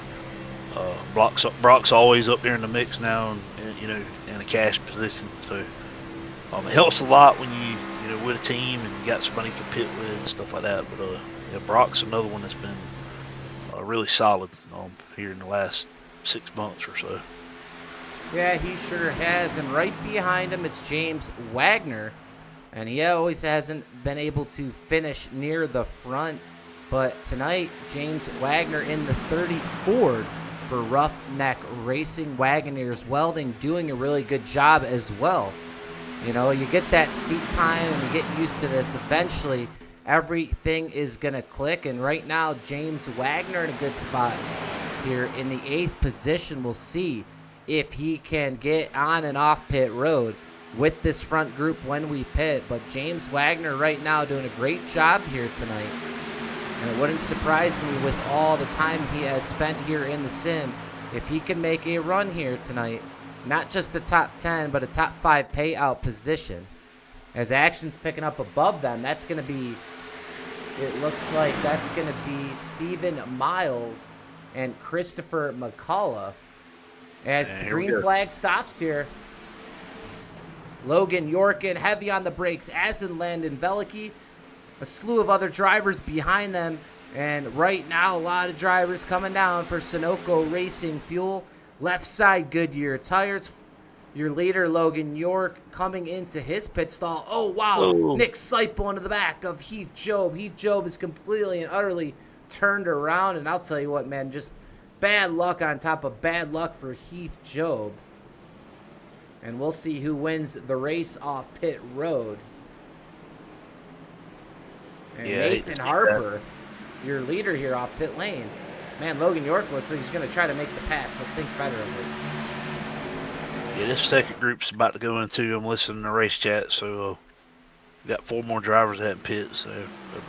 Brock's always up there in the mix now, and in a cash position. So it helps a lot when you with a team and you got somebody to compete with and stuff like that. But yeah, Brock's another one that's been really solid here in the last 6 months or so. Yeah, he sure has. And right behind him, it's James Wagner, and he always hasn't been able to finish near the front. But tonight, James Wagner in the 30 Ford for Roughneck Racing. Wagoneers Welding doing a really good job as well. You get that seat time and you get used to this. Eventually, everything is going to click. And right now, James Wagner in a good spot here in the 8th position. We'll see if he can get on and off pit road with this front group when we pit. But James Wagner right now doing a great job here tonight. And it wouldn't surprise me, with all the time he has spent here in the sim, if he can make a run here tonight. Not just the top 10, but a top 5 payout position. As action's picking up above them, that's going to be, it looks like that's going to be Stephen Miles and Christopher McCullough. As the green flag stops here, Logan Yorkin heavy on the brakes, as in Landon Velicki. A slew of other drivers behind them. And right now, a lot of drivers coming down for Sunoco Racing Fuel. Left side Goodyear tires. Your leader, Logan York, coming into his pit stall. Oh, wow. Whoa. Nick Seipel into the back of Heath Job. Heath Job is completely and utterly turned around. And I'll tell you what, man, just bad luck on top of bad luck for Heath Job. And we'll see who wins the race off pit road. And yeah, Nathan Harper, your leader here off pit lane, Man, Logan York looks like he's going to try to make the pass. He'll think better of it. Yeah, this second group's about to go into. I'm listening to race chat, so we got 4 more drivers that haven't pit, so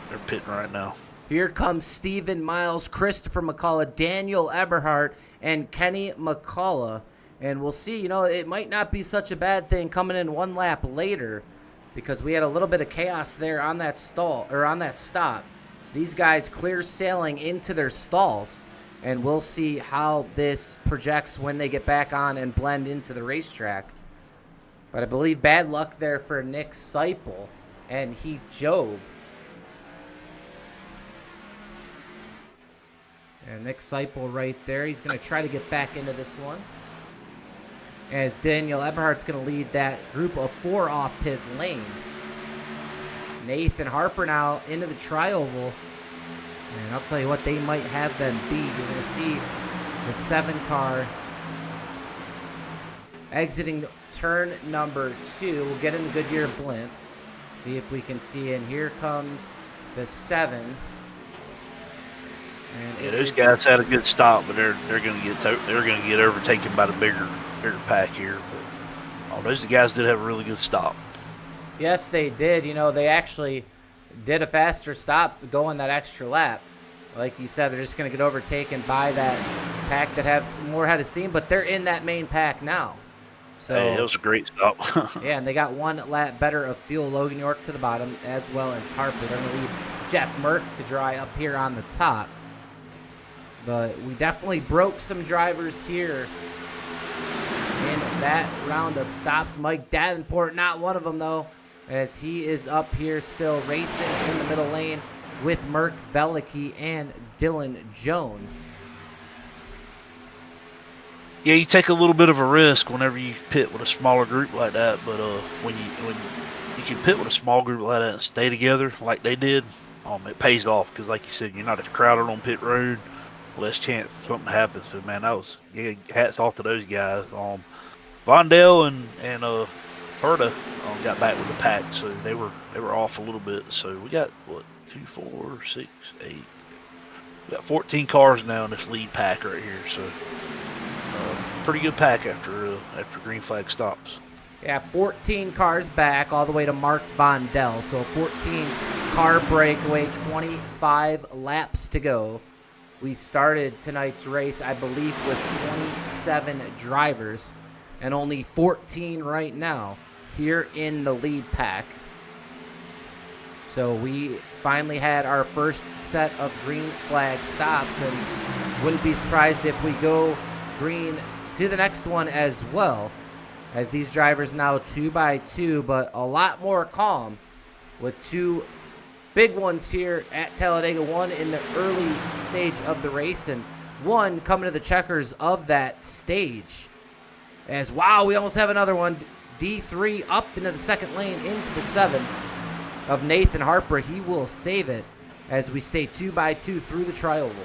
they're pitting right now. Here comes Steven Miles, Christopher McCullough, Daniel Eberhardt, and Kenny McCullough. And we'll see, you know, it might not be such a bad thing coming in 1 lap later, because we had a little bit of chaos there on that stop. These guys clear sailing into their stalls, and we'll see how this projects when they get back on and blend into the racetrack. But I believe bad luck there for Nick Seipel and Heath Job. And Nick Seipel right there. He's going to try to get back into this one, as Daniel Eberhardt's going to lead that group of 4 off pit lane. Nathan Harper now into the tri-oval. And I'll tell you what, they might have them beat. You're going to see the 7 car exiting turn number 2. We'll get in the Goodyear blimp. See if we can see. And here comes the 7. And those guys had a good stop, but they're going to get overtaken by the bigger pack here. But those guys did have a really good stop. Yes, they did. You know, they actually did a faster stop going that extra lap. Like you said, they're just going to get overtaken by that pack that has more head of steam, but they're in that main pack now. So hey, that was a great stop. yeah, and they got 1 lap better of fuel. Logan York to the bottom, as well as Harper. They're going to leave Jeff Merck to dry up here on the top. But we definitely broke some drivers here in that round of stops. Mike Davenport, not one of them, though, as he is up here still racing in the middle lane with Merck Velicki and Dylan Jones. Yeah, you take a little bit of a risk whenever you pit with a smaller group like that, but when you can pit with a small group like that and stay together like they did, it pays off, because like you said, you're not as crowded on pit road, less chance something happens. So man, hats off to those guys. Vondell and Herta got back with the pack, so they were off a little bit. So we got 2, 4, 6, 8. We got 14 cars now in this lead pack right here. So pretty good pack after green flag stops. Yeah, 14 cars back all the way to Mark Vondell. So 14 car breakaway, 25 laps to go. We started tonight's race, I believe, with 27 drivers and only 14 right now here in the lead pack. So we finally had our first set of green flag stops, and wouldn't be surprised if we go green to the next one as well, as these drivers now 2 by 2, but a lot more calm with 2 big ones here at Talladega. 1 in the early stage of the race, and 1 coming to the checkers of that stage. As, wow, we almost have another one. D3 up into the second lane into the 7 of Nathan Harper. He will save it as we stay 2 by 2 through the tri-oval.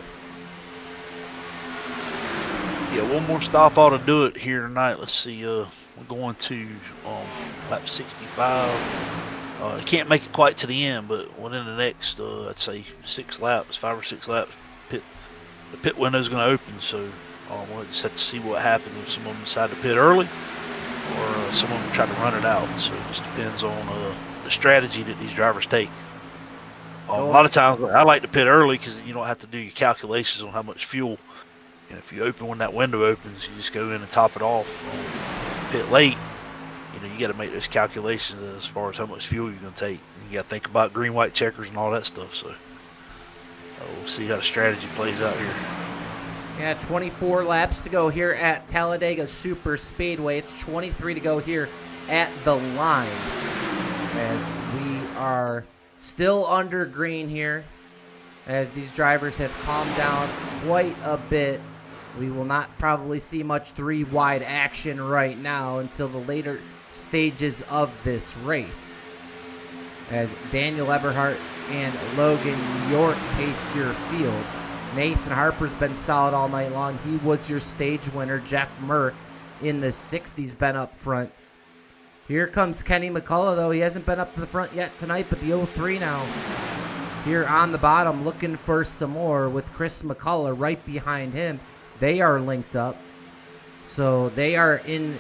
Yeah, 1 more stop ought to do it here tonight. Let's see. We're going to lap 65. They can't make it quite to the end, but within the next, I'd say 5 or 6 laps, the pit window is going to open. So we'll just have to see what happens if some of them decide to pit early, or some of them try to run it out. So it just depends on the strategy that these drivers take. A lot of times, I like to pit early because you don't have to do your calculations on how much fuel. And if you open when that window opens, you just go in and top it off. If you pit late, you got to make those calculations as far as how much fuel you're going to take. And you got to think about green, white checkers and all that stuff. So we'll see how the strategy plays out here. Yeah, 24 laps to go here at Talladega Superspeedway. It's 23 to go here at the line, as we are still under green here, as these drivers have calmed down quite a bit. We will not probably see much 3-wide action right now until the later stages of this race, as Daniel Eberhardt and Logan York pace your field. Nathan Harper's been solid all night long. He was your stage winner. Jeff Merck in the 60s been up front. Here comes Kenny McCullough, though. He hasn't been up to the front yet tonight, but the 03 now here on the bottom looking for some more with Chris McCullough right behind him. They are linked up. So they are in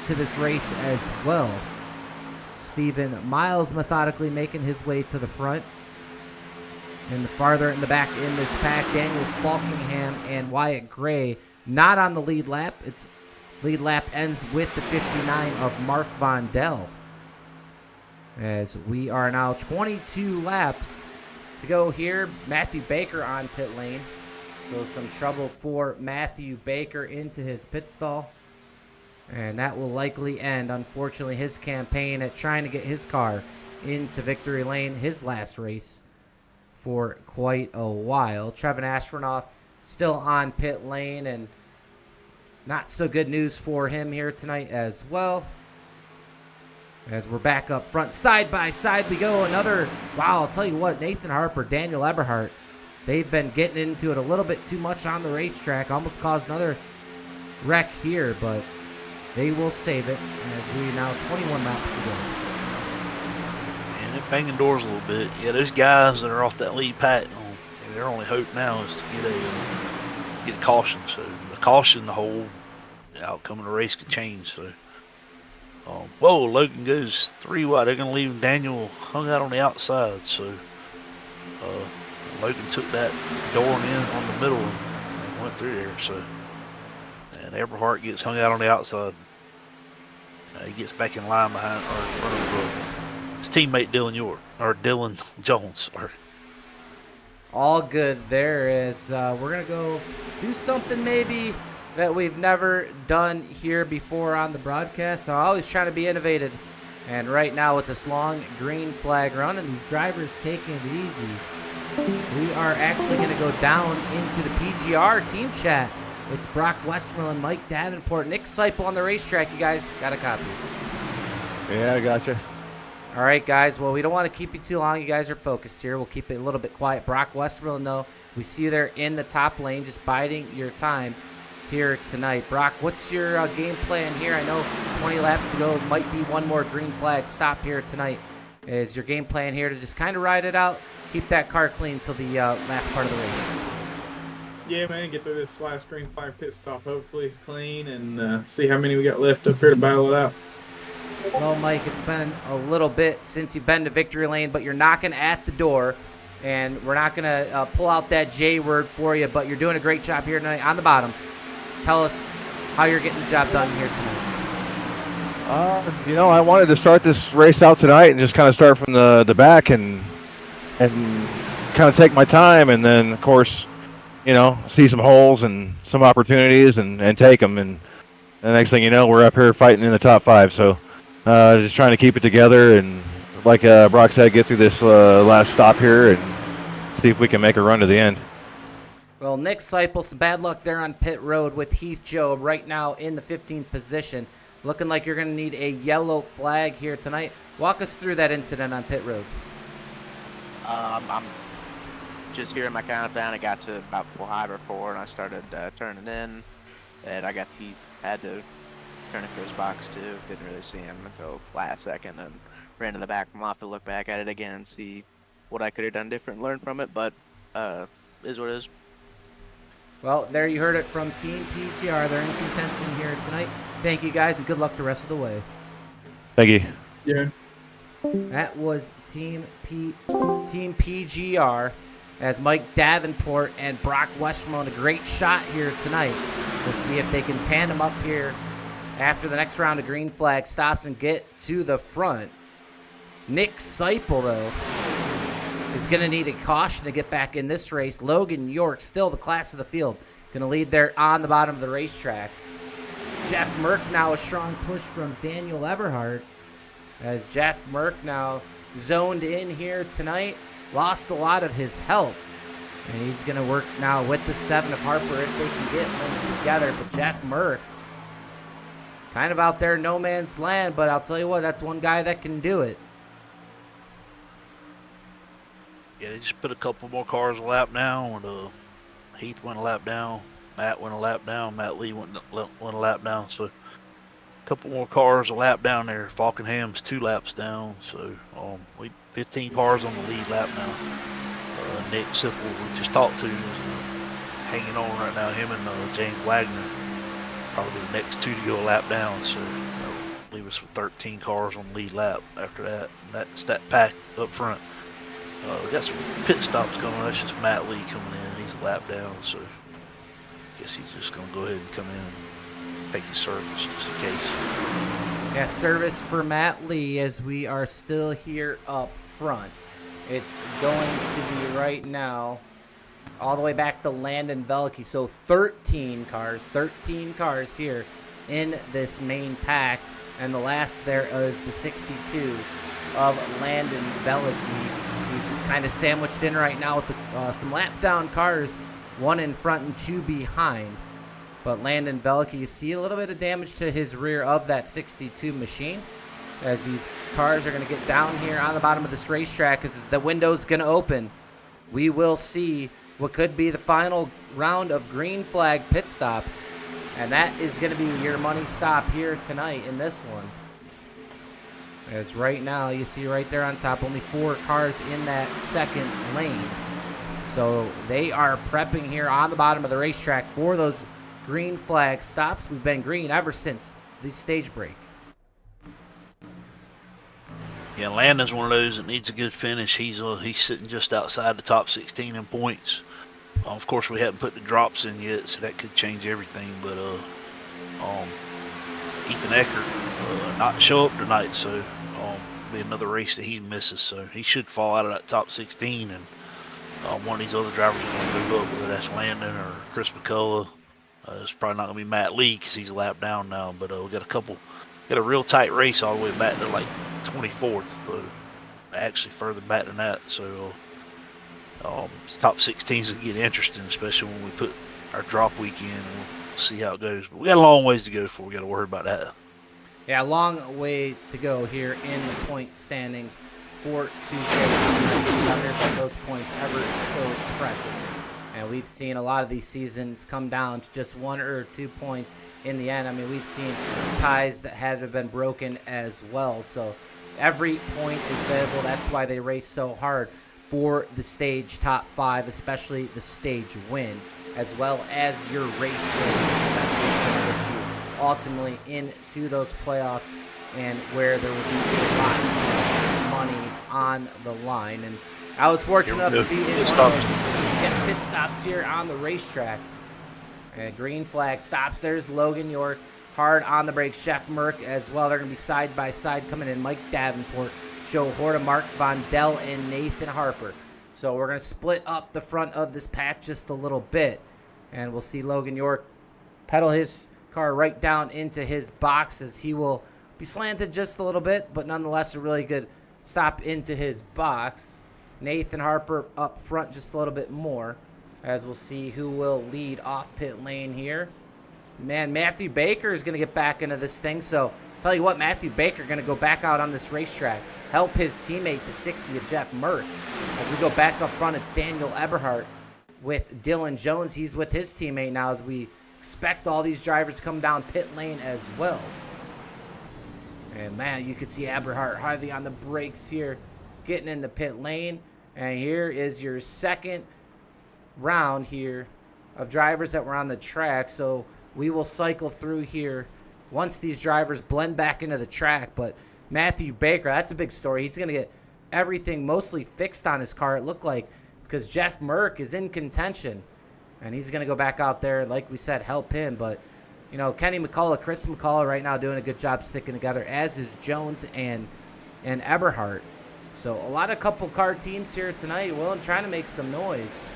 to this race as well. Stephen Miles methodically making his way to the front. And farther in the back in this pack, Daniel Falkingham and Wyatt Gray not on the lead lap. Its lead lap ends with the 59 of Mark Vondell. As we are now 22 laps to go here. Matthew Baker on pit lane. So some trouble for Matthew Baker into his pit stall. And that will likely end, unfortunately, his campaign at trying to get his car into victory lane, his last race for quite a while. Trevin Ashburnoff still on pit lane, and not so good news for him here tonight as well. As we're back up front, side by side we go. Another, wow, I'll tell you what, Nathan Harper, Daniel Eberhardt, they've been getting into it a little bit too much on the racetrack. Almost caused another wreck here, but they will save it as we now 21 laps to go. And they're banging doors a little bit. Yeah, those guys that are off that lead pack, their only hope now is to get a caution. So a caution, the whole outcome of the race could change. So, whoa, Logan goes 3 wide. They're gonna leave Daniel hung out on the outside. So Logan took that door in on the middle and went through there. So. And Eberhardt gets hung out on the outside. He gets back in line behind or in front of his teammate Dylan Jones. All good there is we're going to go do something maybe that we've never done here before on the broadcast. So I'm always trying to be innovative. And right now with this long green flag run and these drivers taking it easy, we are actually going to go down into the PGR team chat. It's Brock Westmoreland, Mike Davenport, Nick Seipel on the racetrack. You guys got a copy? Yeah, I gotcha. All right, guys. Well, we don't want to keep you too long. You guys are focused here. We'll keep it a little bit quiet. Brock Westmoreland, no. We see you there in the top lane, just biding your time here tonight. Brock, what's your game plan here? I know 20 laps to go. Might be one more green flag stop here tonight. Is your game plan here to just kind of ride it out, keep that car clean until the last part of the race? Yeah, man, get through this last green flag pit stop, hopefully clean, and see how many we got left up here to battle it out. Well, Mike, it's been a little bit since you've been to victory lane, but you're knocking at the door, and we're not going to pull out that J word for you, but you're doing a great job here tonight on the bottom. Tell us how you're getting the job done here tonight. I wanted to start this race out tonight and just kind of start from the back and kind of take my time, and then, of course, see some holes and some opportunities and take them. And the next thing you know, we're up here fighting in the top 5. So just trying to keep it together and, like Brock said, get through this last stop here and see if we can make a run to the end. Well, Nick Seipel, some bad luck there on pit road with Heath Job right now in the 15th position. Looking like you're going to need a yellow flag here tonight. Walk us through that incident on pit road. I'm just hearing my countdown. I got to about 5 or 4, and I started turning in. And I had to turn into his box too. Didn't really see him until last second, and ran to the back from off to look back at it again and see what I could have done different and learn from it. But is what it is. Well, there you heard it from Team PGR. They're in contention here tonight. Thank you, guys, and good luck the rest of the way. Thank you. Yeah. That was Team PGR as Mike Davenport and Brock Westmoreland, a great shot here tonight. We'll see if they can tandem up here after the next round of green flag stops and get to the front. Nick Seipel, though, is going to need a caution to get back in this race. Logan York, still the class of the field, going to lead there on the bottom of the racetrack. Jeff Merck now a strong push from Daniel Eberhardt as Jeff Merck now zoned in here tonight. Lost a lot of his help, and he's going to work now with the 7 of Harper if they can get them together. But Jeff Merck kind of out there no man's land, but I'll tell you what, that's one guy that can do it. Yeah, they just put a couple more cars a lap down. And, Heath went a lap down. Matt went a lap down. Matt Lee went a lap down. So couple more cars a lap down there. Falkenham's 2 laps down, so we 15 cars on the lead lap now. Nick Sipple, we just talked to, is hanging on right now. Him and James Wagner, probably the next 2 to go a lap down. So leave us with 13 cars on the lead lap after that. And that's that pack up front. We got some pit stops coming. That's just Matt Lee coming in. He's a lap down, so I guess he's just going to go ahead and come in and take his service just in case. Yeah, service for Matt Lee as we are still here up front. It's going to be right now all the way back to Landon Velke. So 13 cars here in this main pack. And the last there is the 62 of Landon Velke. He's just kind of sandwiched in right now with some lap down cars, 1 in front and 2 behind. But Landon Velke, you see a little bit of damage to his rear of that 62 machine. As these cars are going to get down here on the bottom of this racetrack, as the window's going to open, we will see what could be the final round of green flag pit stops. And that is going to be your money stop here tonight in this one. As right now, you see right there on top, only 4 cars in that second lane. So they are prepping here on the bottom of the racetrack for those green flag stops. We've been green ever since the stage break. Yeah, Landon's one of those that needs a good finish. He's sitting just outside the top 16 in points. Of course, we haven't put the drops in yet, so that could change everything. But Ethan Eckert not show up tonight, so be another race that he misses. So he should fall out of that top 16, and one of these other drivers is going to move up, whether that's Landon or Chris McCullough. It's probably not going to be Matt Lee because he's a lap down now. But we got a real tight race all the way back to like 24th, but actually further back than that. So top 16s will get interesting, especially when we put our drop week in, and we'll see how it goes. But we got a long ways to go before we got to worry about that. Yeah, long ways to go here in the point standings for Tuesday Night Thunder, but those points ever so precious. And we've seen a lot of these seasons come down to just 1 or 2 points in the end. I mean, we've seen ties that have been broken as well. So every point is valuable. That's why they race so hard for the stage top 5, especially the stage win, as well as your race win. That's what's going to get you ultimately into those playoffs, and where there will be a lot of money on the line. And I was fortunate enough to be in one of those pit stops here on the racetrack. And green flag stops. There's Logan York, hard on the brakes. Jeff Merck as well. They're going to be side by side coming in. Mike Davenport, Joe Horta, Mark Vondell, and Nathan Harper. So we're going to split up the front of this pack just a little bit. And we'll see Logan York pedal his car right down into his boxes. He will be slanted just a little bit, but nonetheless a really good stop into his box. Nathan Harper up front just a little bit more, as we'll see who will lead off pit lane here. Man, Matthew Baker is going to get back into this thing. So tell you what, Matthew Baker going to go back out on this racetrack, help his teammate, the 60 of Jeff Merck. As we go back up front, it's Daniel Eberhardt with Dylan Jones. He's with his teammate now, as we expect all these drivers to come down pit lane as well. And man, you can see Eberhardt hardly on the brakes here, getting into pit lane. And here is your second round here of drivers that were on the track. So we will cycle through here once these drivers blend back into the track. But Matthew Baker, that's a big story. He's going to get everything mostly fixed on his car, it looked like, because Jeff Merck is in contention. And he's going to go back out there, like we said, help him. But, you know, Kenny McCullough, Chris McCullough right now doing a good job sticking together, as is Jones and Eberhardt. So a couple car teams here tonight, trying to make some noise.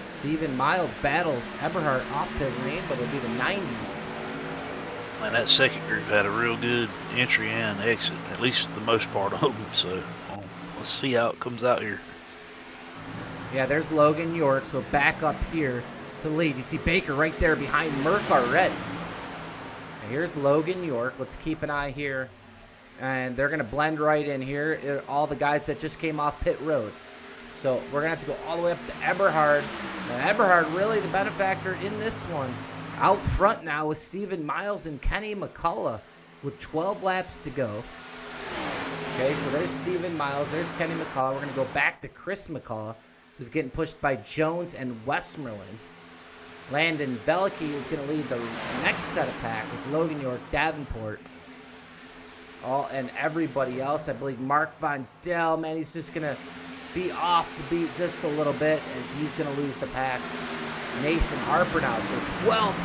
Stephen Miles battles Eberhardt off pit lane, but it'll be the 90. And that second group had a real good entry and exit, at least the most part of them. So let's see how it comes out here. Yeah, there's Logan York, so back up here to lead. You see Baker right there behind Merck already. And here's Logan York. Let's keep an eye here. And they're going to blend right in here. All the guys that just came off pit road. So we're going to have to go all the way up to Eberhard. And Eberhard really the benefactor in this one. Out front now with Stephen Miles and Kenny McCullough. with 12 laps to go. Okay, so there's Stephen Miles. There's Kenny McCullough. We're going to go back to Chris McCullough, who's getting pushed by Jones and Westmoreland. Landon Velicky is going to lead the next set of pack with Logan York, Davenport, and everybody else. I believe Mark Von Dell, man, he's just going to be off the beat just a little bit as he's going to lose the pack. Nathan Harper now, so 12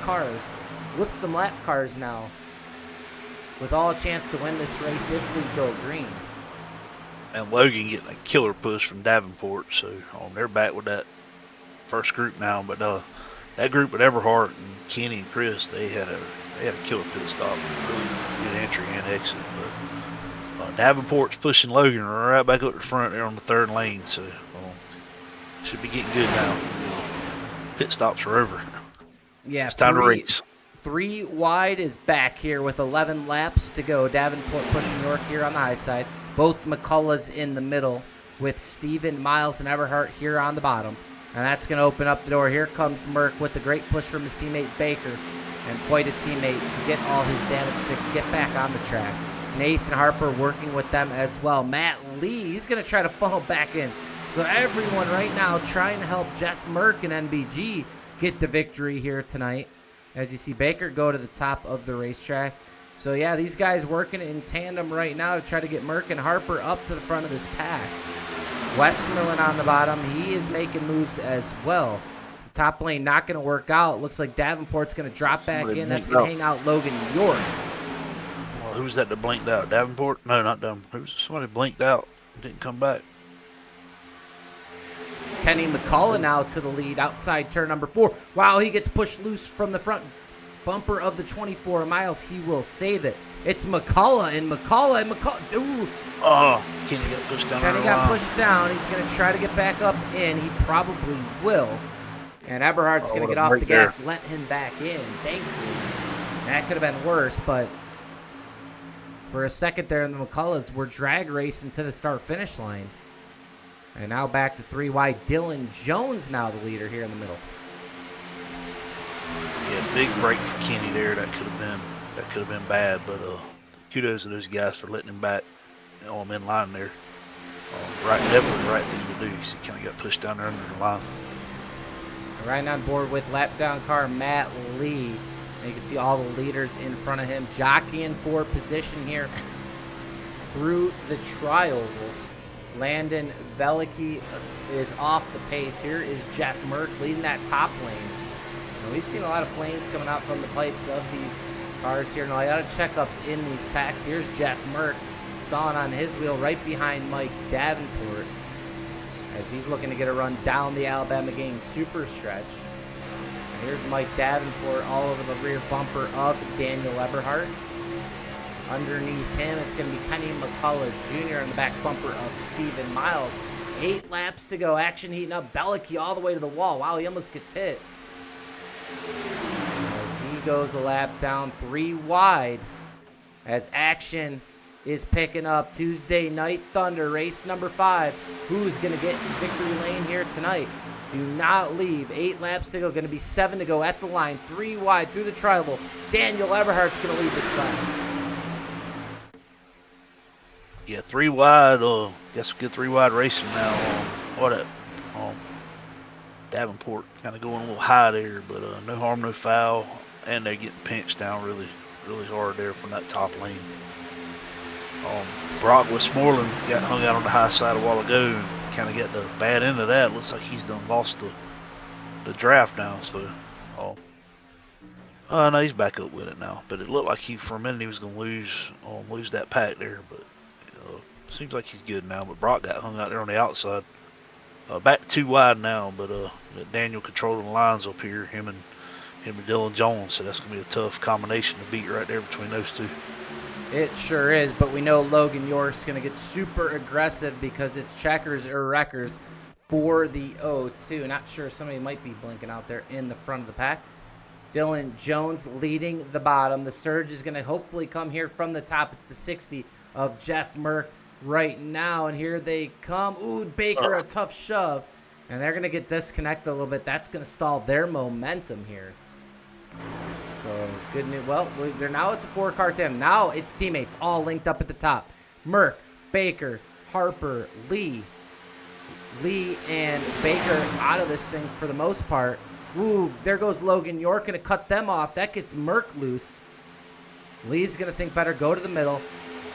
cars with some lap cars now, with all a chance to win this race if we go green. And Logan getting a killer push from Davenport, so they're back with that first group now. But that group with Everhart and Kenny and Chris, they had a killer pit stop, really good entry and exit. But Davenport's pushing Logan right back up the front there on the third lane, so should be getting good now. Pit stops are over. Yeah, it's time to race. 3 wide is back here with 11 laps to go. Davenport pushing York here on the high side. Both McCulloughs in the middle with Stephen Miles and Everhart here on the bottom. And that's going to open up the door. Here comes Merck with the great push from his teammate Baker. And quite a teammate to get all his damage fixed, get back on the track. Nathan Harper working with them as well. Matt Lee, he's going to try to funnel back in. So everyone right now trying to help Jeff Merck and NBG get the victory here tonight. As you see Baker go to the top of the racetrack. So yeah, these guys working in tandem right now to try to get Merck and Harper up to the front of this pack. Westmoreland on the bottom, he is making moves as well. The top lane not going to work out. Looks like Davenport's going to drop back in. That's going to hang out Logan York. Well, who's that blinked out? Davenport? No, not Davenport. Somebody blinked out and didn't come back. Kenny McCullough now to the lead outside turn number 4. Wow, he gets pushed loose from the front bumper of the 24 miles. He will save it. It's McCullough and McCullough. Ooh. Oh, Kenny got pushed down. Kenny got pushed down. He's going to try to get back up in. He probably will. And Eberhardt's going to get off the gas, let him back in, thankfully. That could have been worse, but for a second there in the McCulloughs, we're drag racing to the start-finish line. And now back to 3 wide. Dylan Jones now the leader here in the middle. Yeah, big break for Kenny there. That could have been bad, but kudos to those guys for letting him back on in line there. Definitely the right thing to do. He kind of got pushed down there under the line. Right on board with lap down car Matt Lee. And you can see all the leaders in front of him jockeying for position here through the tri-oval. Landon Velicky is off the pace. Here is Jeff Merck leading that top lane. Now, we've seen a lot of flames coming out from the pipes of these cars here. Now, a lot of checkups in these packs. Here's Jeff Merck sawing on his wheel right behind Mike Davenport as he's looking to get a run down the Alabama Gang super stretch. And here's Mike Davenport all over the rear bumper of Daniel Eberhardt. Underneath him, it's going to be Kenny McCullough Jr. on the back bumper of Stephen Miles. 8 laps to go. Action heating up. Velicky all the way to the wall. Wow, he almost gets hit. As he goes a lap down 3 wide. As action is picking up. Tuesday Night Thunder, race number 5. Who's going to get to victory lane here tonight? Do not leave. 8 laps to go. Going to be 7 to go at the line. 3 wide through the tribal. Daniel Eberhardt's going to lead this lap. Yeah, 3 wide. Guess good 3 wide racing now. Davenport kind of going a little high there, but no harm, no foul, and they're getting pinched down really, really hard there from that top lane. Brock Westmoreland got hung out on the high side a while ago and kind of got the bad end of that. Looks like he's done lost the draft now. So, no, he's back up with it now. But it looked like for a minute he was going to lose that pack there, but. Seems like he's good now, but Brock got hung out there on the outside. Back 2 wide now, but Daniel controlling the lines up here, him and Dylan Jones, so that's going to be a tough combination to beat right there between those two. It sure is, but we know Logan York's going to get super aggressive because it's checkers or wreckers for the O2. Not sure, somebody might be blinking out there in the front of the pack. Dylan Jones leading the bottom. The surge is going to hopefully come here from the top. It's the 60 of Jeff Merck right now, and here they come. Ooh, Baker, a tough shove, and they're going to get disconnected a little bit. That's going to stall their momentum here. So So good news. Well, they're now it's a 4-car tandem. Now it's teammates all linked up at the top. Merck, Baker, Harper, Lee and Baker out of this thing for the most part. Ooh, there goes Logan York, going to cut them off. That gets Merck loose. Lee's going to think better, go to the middle.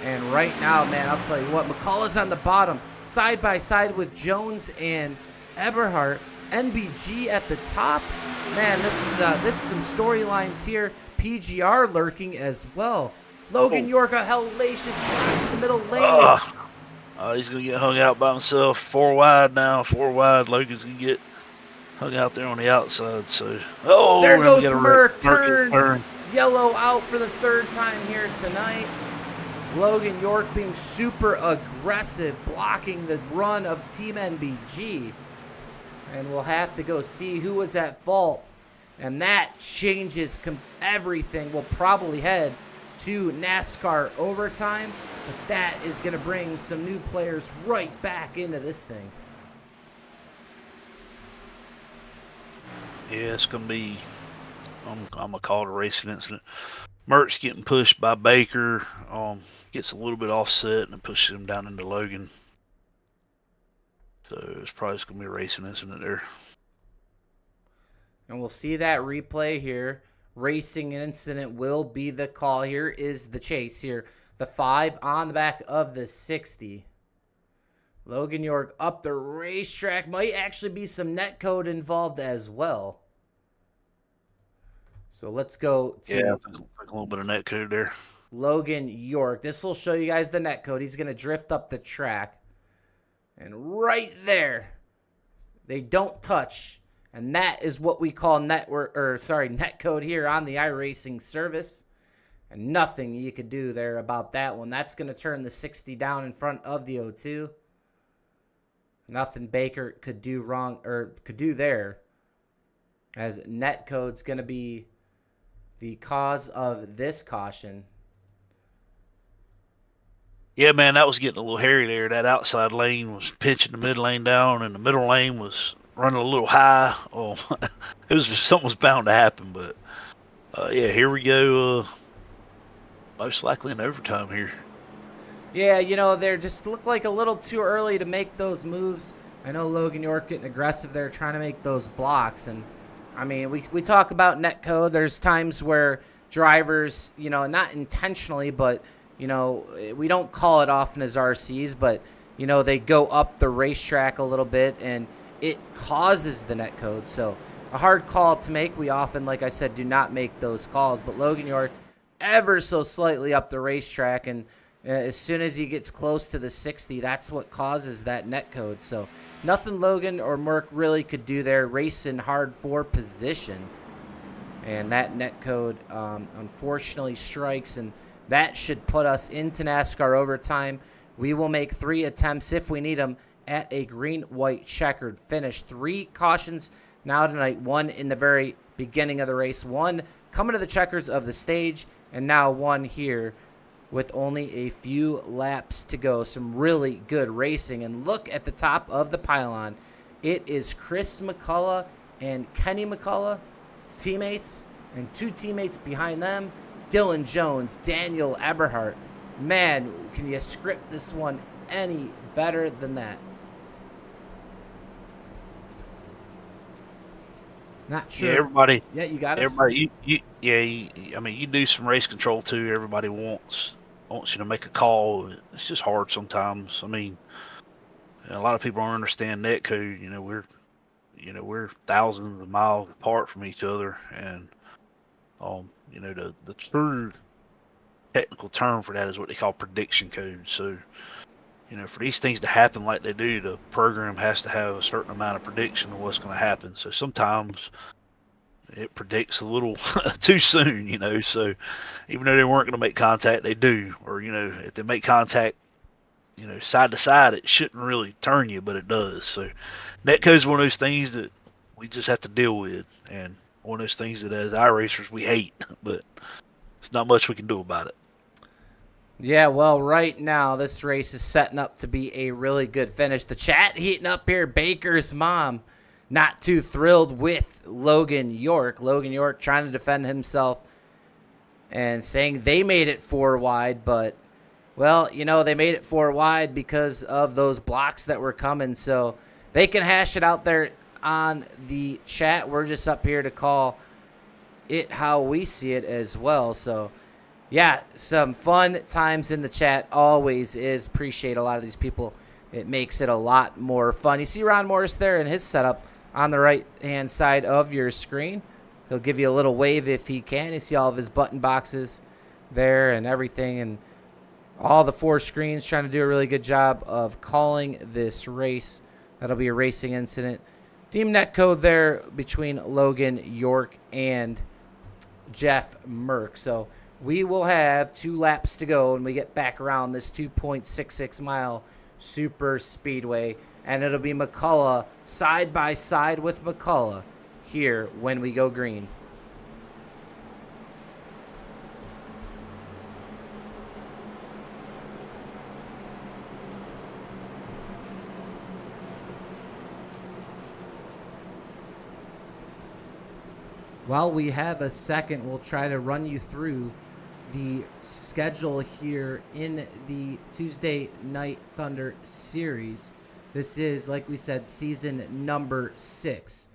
And right now, man, I'll tell you what, McCullough's on the bottom, side by side with Jones and Eberhardt. NBG at the top. Man, this is some storylines here. PGR lurking as well. Logan York, a hellacious drive to the middle lane. He's going to get hung out by himself. 4 wide now, 4 wide. Logan's going to get hung out there on the outside. So, there goes Merck. Turn. Yellow out for the 3rd time here tonight. Logan York being super aggressive, blocking the run of Team NBG. And we'll have to go see who was at fault. And that changes everything. We'll probably head to NASCAR overtime. But that is going to bring some new players right back into this thing. Yeah, it's going to be, I'm going to call it a racing incident. Merck's getting pushed by Baker. Gets a little bit offset and pushes him down into Logan. So it's probably going to be a racing incident there. And we'll see that replay here. Racing incident will be the call. Here is the chase here. The 5 on the back of the 60. Logan York up the racetrack. Might actually be some netcode involved as well. So let's go to a little bit of netcode there. Logan York. This will show you guys the netcode. He's going to drift up the track. And right there, they don't touch. And that is what we call netcode here on the iRacing service. And nothing you could do there about that one. That's going to turn the 60 down in front of the 02. Nothing Baker could do wrong or could do there. As netcode's going to be the cause of this caution. Yeah, man, that was getting a little hairy there. That outside lane was pitching the mid lane down, and the middle lane was running a little high. Oh, something was bound to happen. But yeah, here we go. Most likely in overtime here. Yeah, they just look like a little too early to make those moves. I know Logan York getting aggressive there, trying to make those blocks. And I mean, we talk about netcode. There's times where drivers, not intentionally, but we don't call it often as RCs, but, they go up the racetrack a little bit and it causes the netcode. So a hard call to make. We often, like I said, do not make those calls. But Logan York ever so slightly up the racetrack, and as soon as he gets close to the 60, that's what causes that netcode. So nothing Logan or Merck really could do there, racing hard for position. And that netcode unfortunately strikes, and that should put us into NASCAR overtime. We will make 3 attempts if we need them at a green-white checkered finish. 3 cautions now tonight, 1 in the very beginning of the race, 1 coming to the checkers of the stage, and now 1 here with only a few laps to go. Some really good racing. And look at the top of the pylon. It is Chris McCullough and Kenny McCullough, teammates, and 2 teammates behind them, Dylan Jones, Daniel Eberhardt. Man, can you script this one any better than that? Not sure. Yeah, everybody. Yeah, you got us. Everybody, I mean, you do some race control too. Everybody wants you to make a call. It's just hard sometimes. I mean, a lot of people don't understand netcode. We're thousands of miles apart from each other, and the true technical term for that is what they call prediction code. So, for these things to happen like they do, the program has to have a certain amount of prediction of what's going to happen. So sometimes it predicts a little too soon, so even though they weren't going to make contact, they do. Or, if they make contact, side to side, it shouldn't really turn you, but it does. So netcode is one of those things that we just have to deal with, and one of those things that as iRacers we hate, but there's not much we can do about it. Yeah, well, right now this race is setting up to be a really good finish. The chat heating up here. Baker's mom not too thrilled with Logan York. Logan York trying to defend himself and saying they made it 4 wide, but, well, you know, they made it 4 wide because of those blocks that were coming. So they can hash it out there on the chat. We're just up here to call it how we see it as well. So, yeah, some fun times in the chat always is. Appreciate a lot of these people. It makes it a lot more fun. You see Ron Morris there in his setup on the right-hand side of your screen. He'll give you a little wave if he can. You see all of his button boxes there and everything, and all the 4 screens, trying to do a really good job of calling this race. That'll be a racing incident. Team netcode there between Logan York and Jeff Merck. So we will have 2 laps to go when we get back around this 2.66 mile super speedway, and it'll be McCullough side by side with McCullough here when we go green. While we have a second, we'll try to run you through the schedule here in the Tuesday Night Thunder series. This is, like we said, season number 6.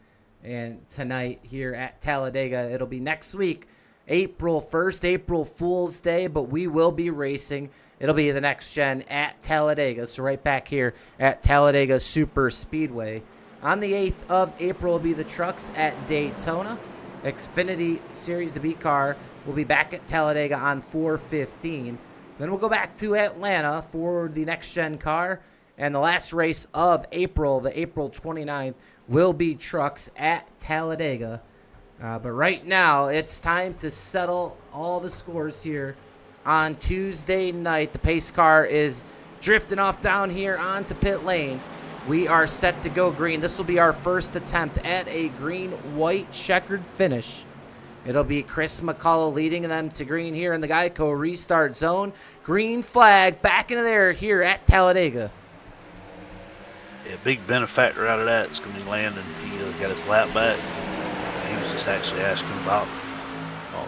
And tonight here at Talladega, it'll be next week, April 1st, April Fool's Day, but we will be racing. It'll be the next gen at Talladega, so right back here at Talladega Superspeedway. On the 8th of April will be the trucks at Daytona. Xfinity Series, the B car, will be back at Talladega on 4/15. Then we'll go back to Atlanta for the next gen car. And the last race of April, the April 29th, will be trucks at Talladega. But right now, it's time to settle all the scores here on Tuesday night. The pace car is drifting off down here onto pit lane. We are set to go green. This will be our first attempt at a green-white checkered finish. It'll be Chris McCullough leading them to green here in the Geico restart zone. Green flag back into there here at Talladega. Yeah, big benefactor out of that is going to be Landon. He got his lap back. He was just actually asking about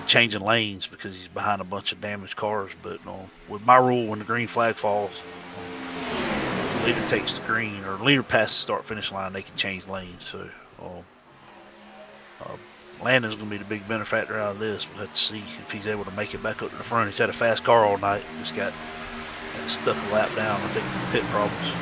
changing lanes because he's behind a bunch of damaged cars. But with my rule, when the green flag falls, leader takes the green, or leader passes the start-finish line, they can change lanes. So Landon's going to be the big benefactor out of this. We'll have to see if he's able to make it back up to the front. He's had a fast car all night. Just got stuck a lap down, I think, from pit problems.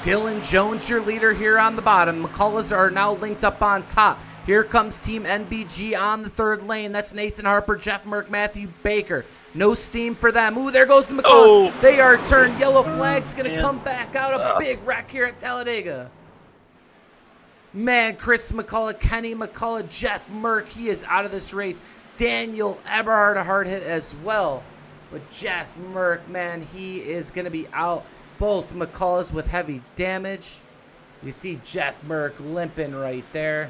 Dylan Jones, your leader here on the bottom. McCulloughs are now linked up on top. Here comes Team NBG on the 3rd lane. That's Nathan Harper, Jeff Merck, Matthew Baker. No steam for them. Ooh, there goes the McCulloughs. Oh. They are turned. Yellow flag's going to come back out. A big wreck here at Talladega. Man, Chris McCullough, Kenny McCullough, Jeff Merck, he is out of this race. Daniel Eberhard, a hard hit as well. But Jeff Merck, man, he is going to be out. Both McCulloughs with heavy damage. You see Jeff Merck limping right there.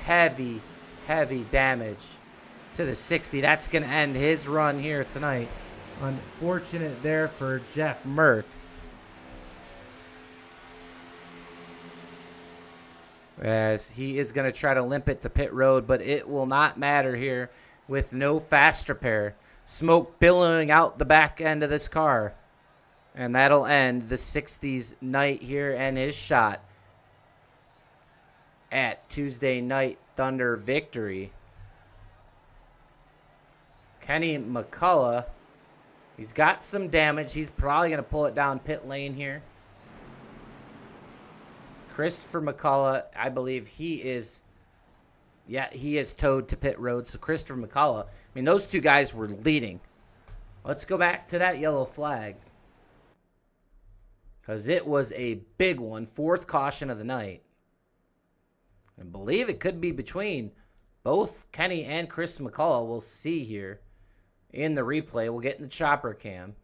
Heavy, heavy damage to the 60. That's going to end his run here tonight. Unfortunate there for Jeff Merck. As he is going to try to limp it to pit road, but it will not matter here with no fast repair. Smoke billowing out the back end of this car. And that'll end the 60s night here and his shot at Tuesday Night Thunder victory. Kenny McCullough, he's got some damage. He's probably going to pull it down pit lane here. Christopher McCullough, I believe he is towed to pit road. So Christopher McCullough, I mean, those two guys were leading. Let's go back to that yellow flag, because it was a big one. 4th caution of the night. I believe it could be between both Kenny and Chris McCullough. We'll see here in the replay. We'll get in the chopper cam.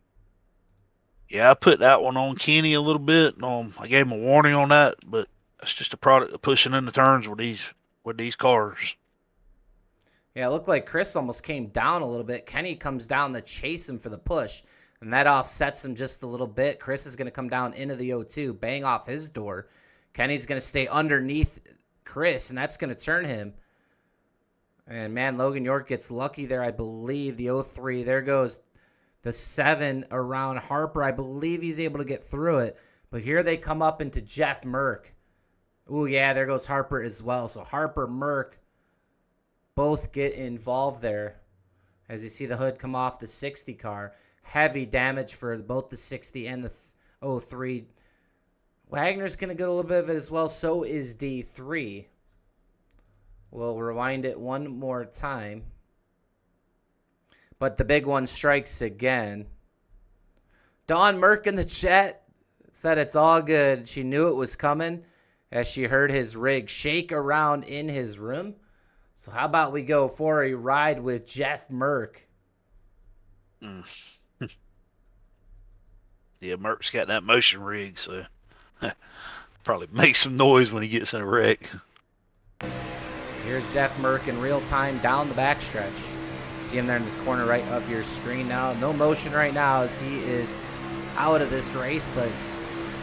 Yeah, I put that one on Kenny a little bit. I gave him a warning on that, but that's just a product of pushing in the turns with these cars. Yeah, it looked like Chris almost came down a little bit. Kenny comes down to chase him for the push, and that offsets him just a little bit. Chris is going to come down into the O2, bang off his door. Kenny's going to stay underneath Chris, and that's going to turn him. And, man, Logan York gets lucky there, I believe. The 03. There goes the 7 around Harper. I believe he's able to get through it. But here they come up into Jeff Merck. Ooh, yeah, there goes Harper as well. So Harper, Merck both get involved there. As you see the hood come off the 60 car. Heavy damage for both the 60 and the 03. Wagner's going to get a little bit of it as well. So is D3. We'll rewind it one more time. But the big one strikes again. Dawn Merck in the chat said it's all good. She knew it was coming as she heard his rig shake around in his room. So how about we go for a ride with Jeff Merck? Yeah, Merck's got that motion rig, so probably makes some noise when he gets in a wreck. Here's Jeff Merck in real time down the backstretch. See him there in the corner right of your screen now. No motion right now as he is out of this race, but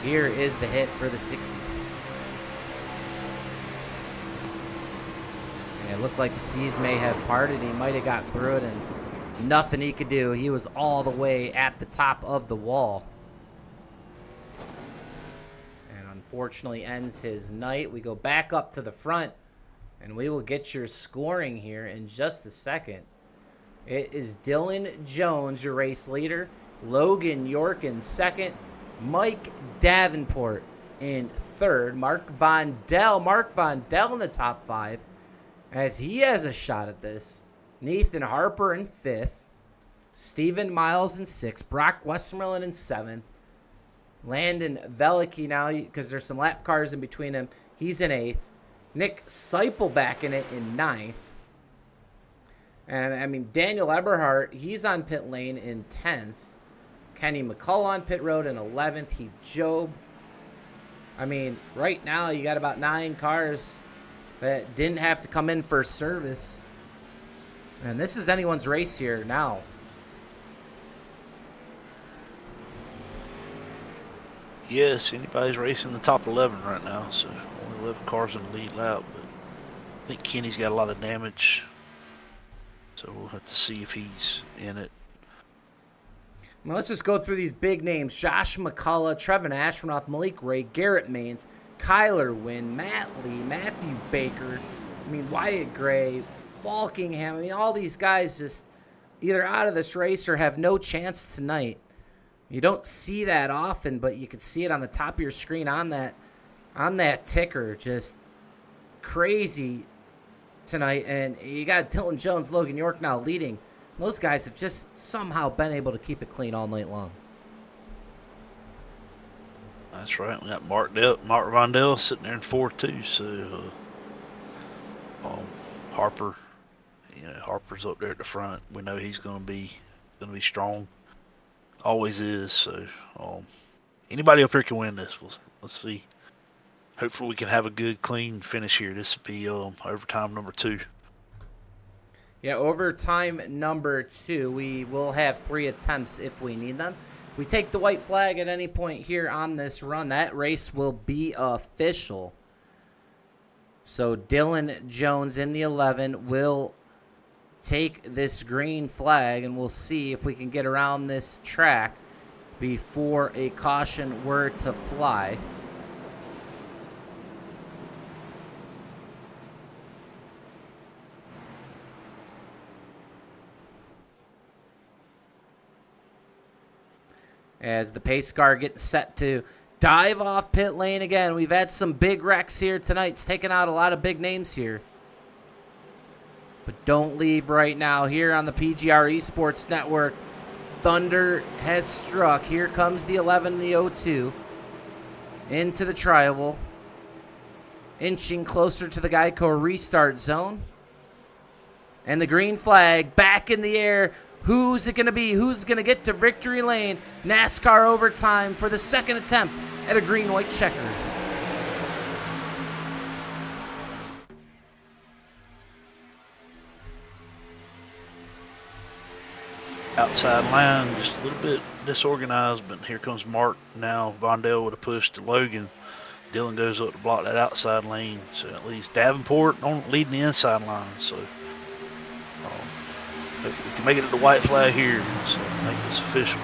here is the hit for the 60. And it looked like the seas may have parted. He might have got through it and nothing he could do. He was all the way at the top of the wall. And unfortunately ends his night. We go back up to the front. And we will get your scoring here in just a second. It is Dylan Jones, your race leader. Logan York in second. Mike Davenport in third. Mark Von Dell in the top 5 as he has a shot at this. Nathan Harper in 5th. Stephen Miles in 6th. Brock Westmoreland in 7th. Landon Velicky now, because there's some lap cars in between him. He's in 8th. Nick Seipel back in it in 9th. And, I mean, Daniel Eberhardt, he's on pit lane in 10th. Kenny McCullough on pit road in 11th. Heath Job. I mean, right now you got about 9 cars that didn't have to come in for service. And this is anyone's race here now. Yes, anybody's racing the top 11 right now, so only 11 cars in the lead lap. But I think Kenny's got a lot of damage, so we'll have to see if he's in it. Now let's just go through these big names. Josh McCullough, Trevin Ashronoff, Malik Ray, Garrett Maines, Kyler Wynn, Matt Lee, Matthew Baker, I mean, Wyatt Gray, Falkingham. I mean, all these guys just either out of this race or have no chance tonight. You don't see that often, but you can see it on the top of your screen on that ticker. Just crazy tonight. And you got Dylan Jones, Logan York now leading. Those guys have just somehow been able to keep it clean all night long. That's right. We got Mark Vondell sitting there in 4th too. So Harper, Harper's up there at the front. We know he's going to be strong. Always is. So anybody up here can win this. Let's see. Hopefully we can have a good, clean finish here. This will be overtime number 2. Yeah, overtime number 2. We will have 3 attempts if we need them. If we take the white flag at any point here on this run, that race will be official. So Dylan Jones in the 11 will take this green flag, and we'll see if we can get around this track before a caution were to fly. As the pace car gets set to dive off pit lane again. We've had some big wrecks here tonight. It's taken out a lot of big names here. But don't leave right now. Here on the PGR eSports Network, Thunder has struck. Here comes the 11 and the 02 into the tri-oval. Inching closer to the Geico restart zone. And the green flag back in the air. Who's it going to be? Who's going to get to victory lane? NASCAR overtime for the second attempt at a green-white checker. Outside line, just a little bit disorganized, but here comes Mark now. Vondell with a push to Logan. Dylan goes up to block that outside lane, so at least Davenport on leading the inside line. So If we can make it to the white flag here, so make this official.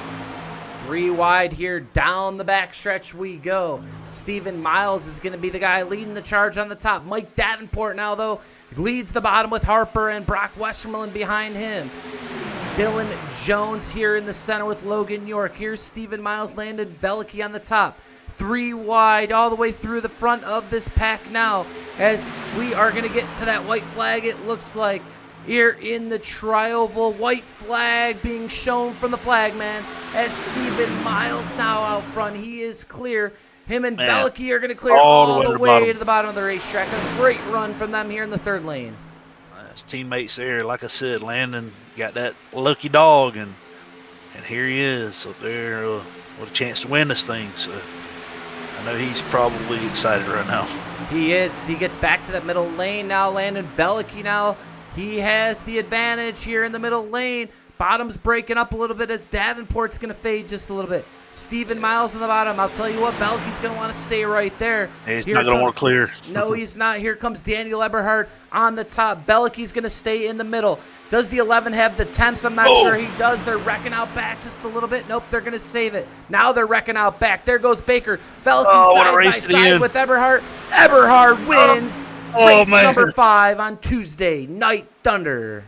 3 wide here, down the backstretch we go. Stephen Miles is going to be the guy leading the charge on the top. Mike Davenport now, though, leads the bottom with Harper and Brock Westermelin behind him. Dylan Jones here in the center with Logan York. Here's Stephen Miles, Landon Veliky on the top. 3 wide all the way through the front of this pack now as we are going to get to that white flag, it looks like. Here in the trioval, white flag being shown from the flagman as Stephen Miles now out front. He is clear. Him and Veliky are going to clear all the way to the bottom of the racetrack. A great run from them here in the third lane. His teammates there, like I said, Landon got that lucky dog, and here he is up there with a chance to win this thing. So I know he's probably excited right now. He is. As he gets back to that middle lane now. Landon Veliky now. He has the advantage here in the middle lane. Bottom's breaking up a little bit as Davenport's going to fade just a little bit. Stephen Miles on the bottom. I'll tell you what, Veliky's going to want to stay right there. He's not going to want to clear. No, he's not. Here comes Daniel Eberhardt on the top. Veliky's going to stay in the middle. Does the 11 have the temps? I'm not sure he does. They're wrecking out back just a little bit. Nope, they're going to save it. Now they're wrecking out back. There goes Baker. Veliky side by side with Eberhardt. Eberhardt wins. Race number 5 on Tuesday Night Thunder.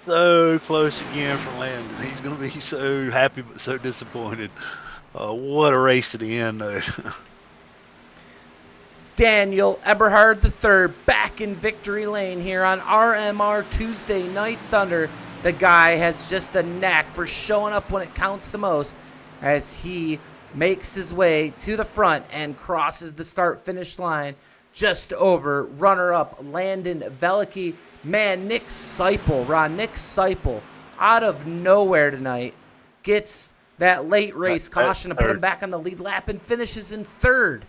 So close again for Landon. He's going to be so happy but so disappointed. What a race to the end, though. Daniel Eberhard III back in victory lane here on RMR Tuesday Night Thunder. The guy has just a knack for showing up when it counts the most as he makes his way to the front and crosses the start-finish line just over runner-up Landon Veliky. Man, Nick Seipel, out of nowhere tonight, gets that late race caution to put him back on the lead lap and finishes in third.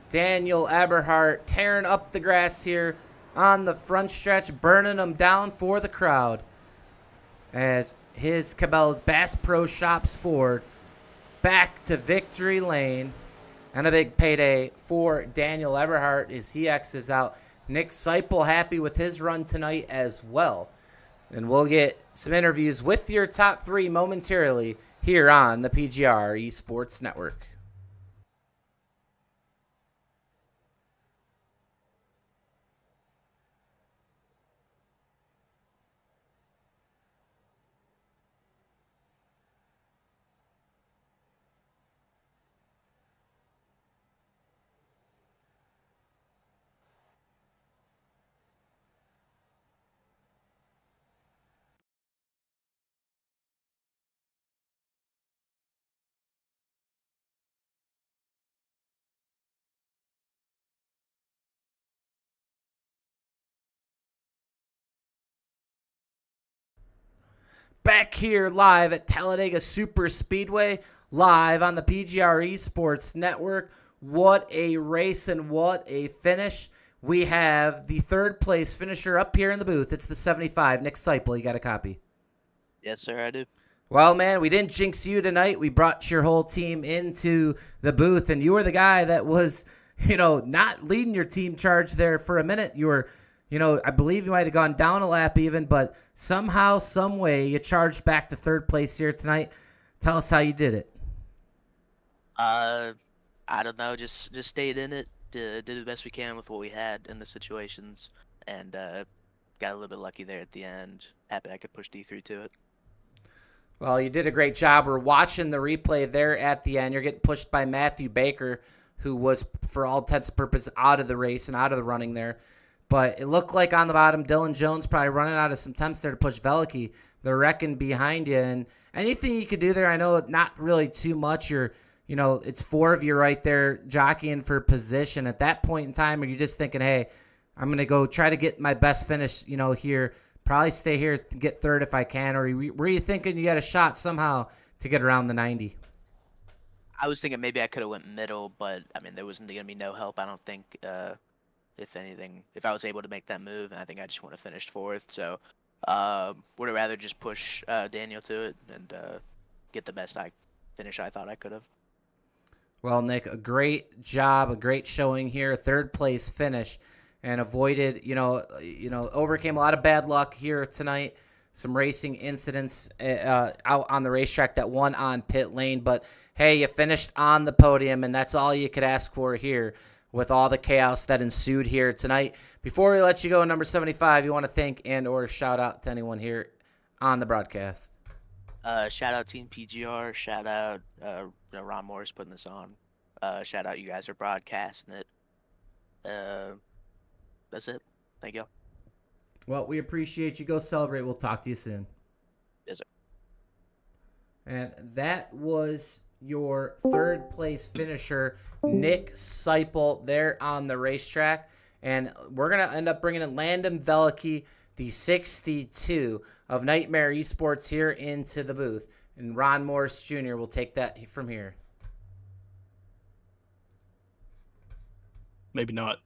Daniel Eberhardt tearing up the grass here on the front stretch, burning them down for the crowd as his Cabela's Bass Pro Shops Ford back to victory lane. And a big payday for Daniel Eberhardt as he X's out. Nick Seipel happy with his run tonight as well. And we'll get some interviews with your top 3 momentarily here on the PGR eSports Network. Back here live at Talladega Superspeedway, live on the PGR eSports Network. What a race and what a finish. We have the third place finisher up here in the booth. It's the 75, Nick Seipel. You got a copy? Yes, sir, I do. Well, man, we didn't jinx you tonight. We brought your whole team into the booth, and you were the guy that was, not leading your team charge there for a minute. You were, I believe you might have gone down a lap even, but somehow, some way, you charged back to third place here tonight. Tell us how you did it. I don't know. Just stayed in it. Did the best we can with what we had in the situations, and got a little bit lucky there at the end. Happy I could push D3 to it. Well, you did a great job. We're watching the replay there at the end. You're getting pushed by Matthew Baker, who was, for all intents and purposes, out of the race and out of the running there. But it looked like on the bottom, Dylan Jones probably running out of some temps there to push Veliky. They're wrecking behind you. And anything you could do there, I know not really too much. It's 4 of you right there jockeying for position. At that point in time, are you just thinking, hey, I'm going to go try to get my best finish, here. Probably stay here, get third if I can. Or were you thinking you had a shot somehow to get around the 90? I was thinking maybe I could have went middle, but, there wasn't going to be no help, I don't think. If anything, if I was able to make that move, and I think I just would have finished 4th. So would have rather just push Daniel to it and get the best finish I thought I could have. Well, Nick, a great job, a great showing here, third place finish, and avoided, overcame a lot of bad luck here tonight. Some racing incidents out on the racetrack, that one on pit lane, but hey, you finished on the podium, and that's all you could ask for here with all the chaos that ensued here tonight. Before we let you go, number 75, you want to thank and or shout out to anyone here on the broadcast? Shout out Team PGR. Shout out Ron Morris putting this on. Shout out you guys for broadcasting it. That's it. Thank you. Well, we appreciate you. Go celebrate. We'll talk to you soon. Yes, sir. And that was your third place finisher, Nick Seipel, there on the racetrack. And we're going to end up bringing in Landon Velicky, the 62 of Nightmare Esports, here into the booth. And Ron Morris Jr. will take that from here. Maybe not.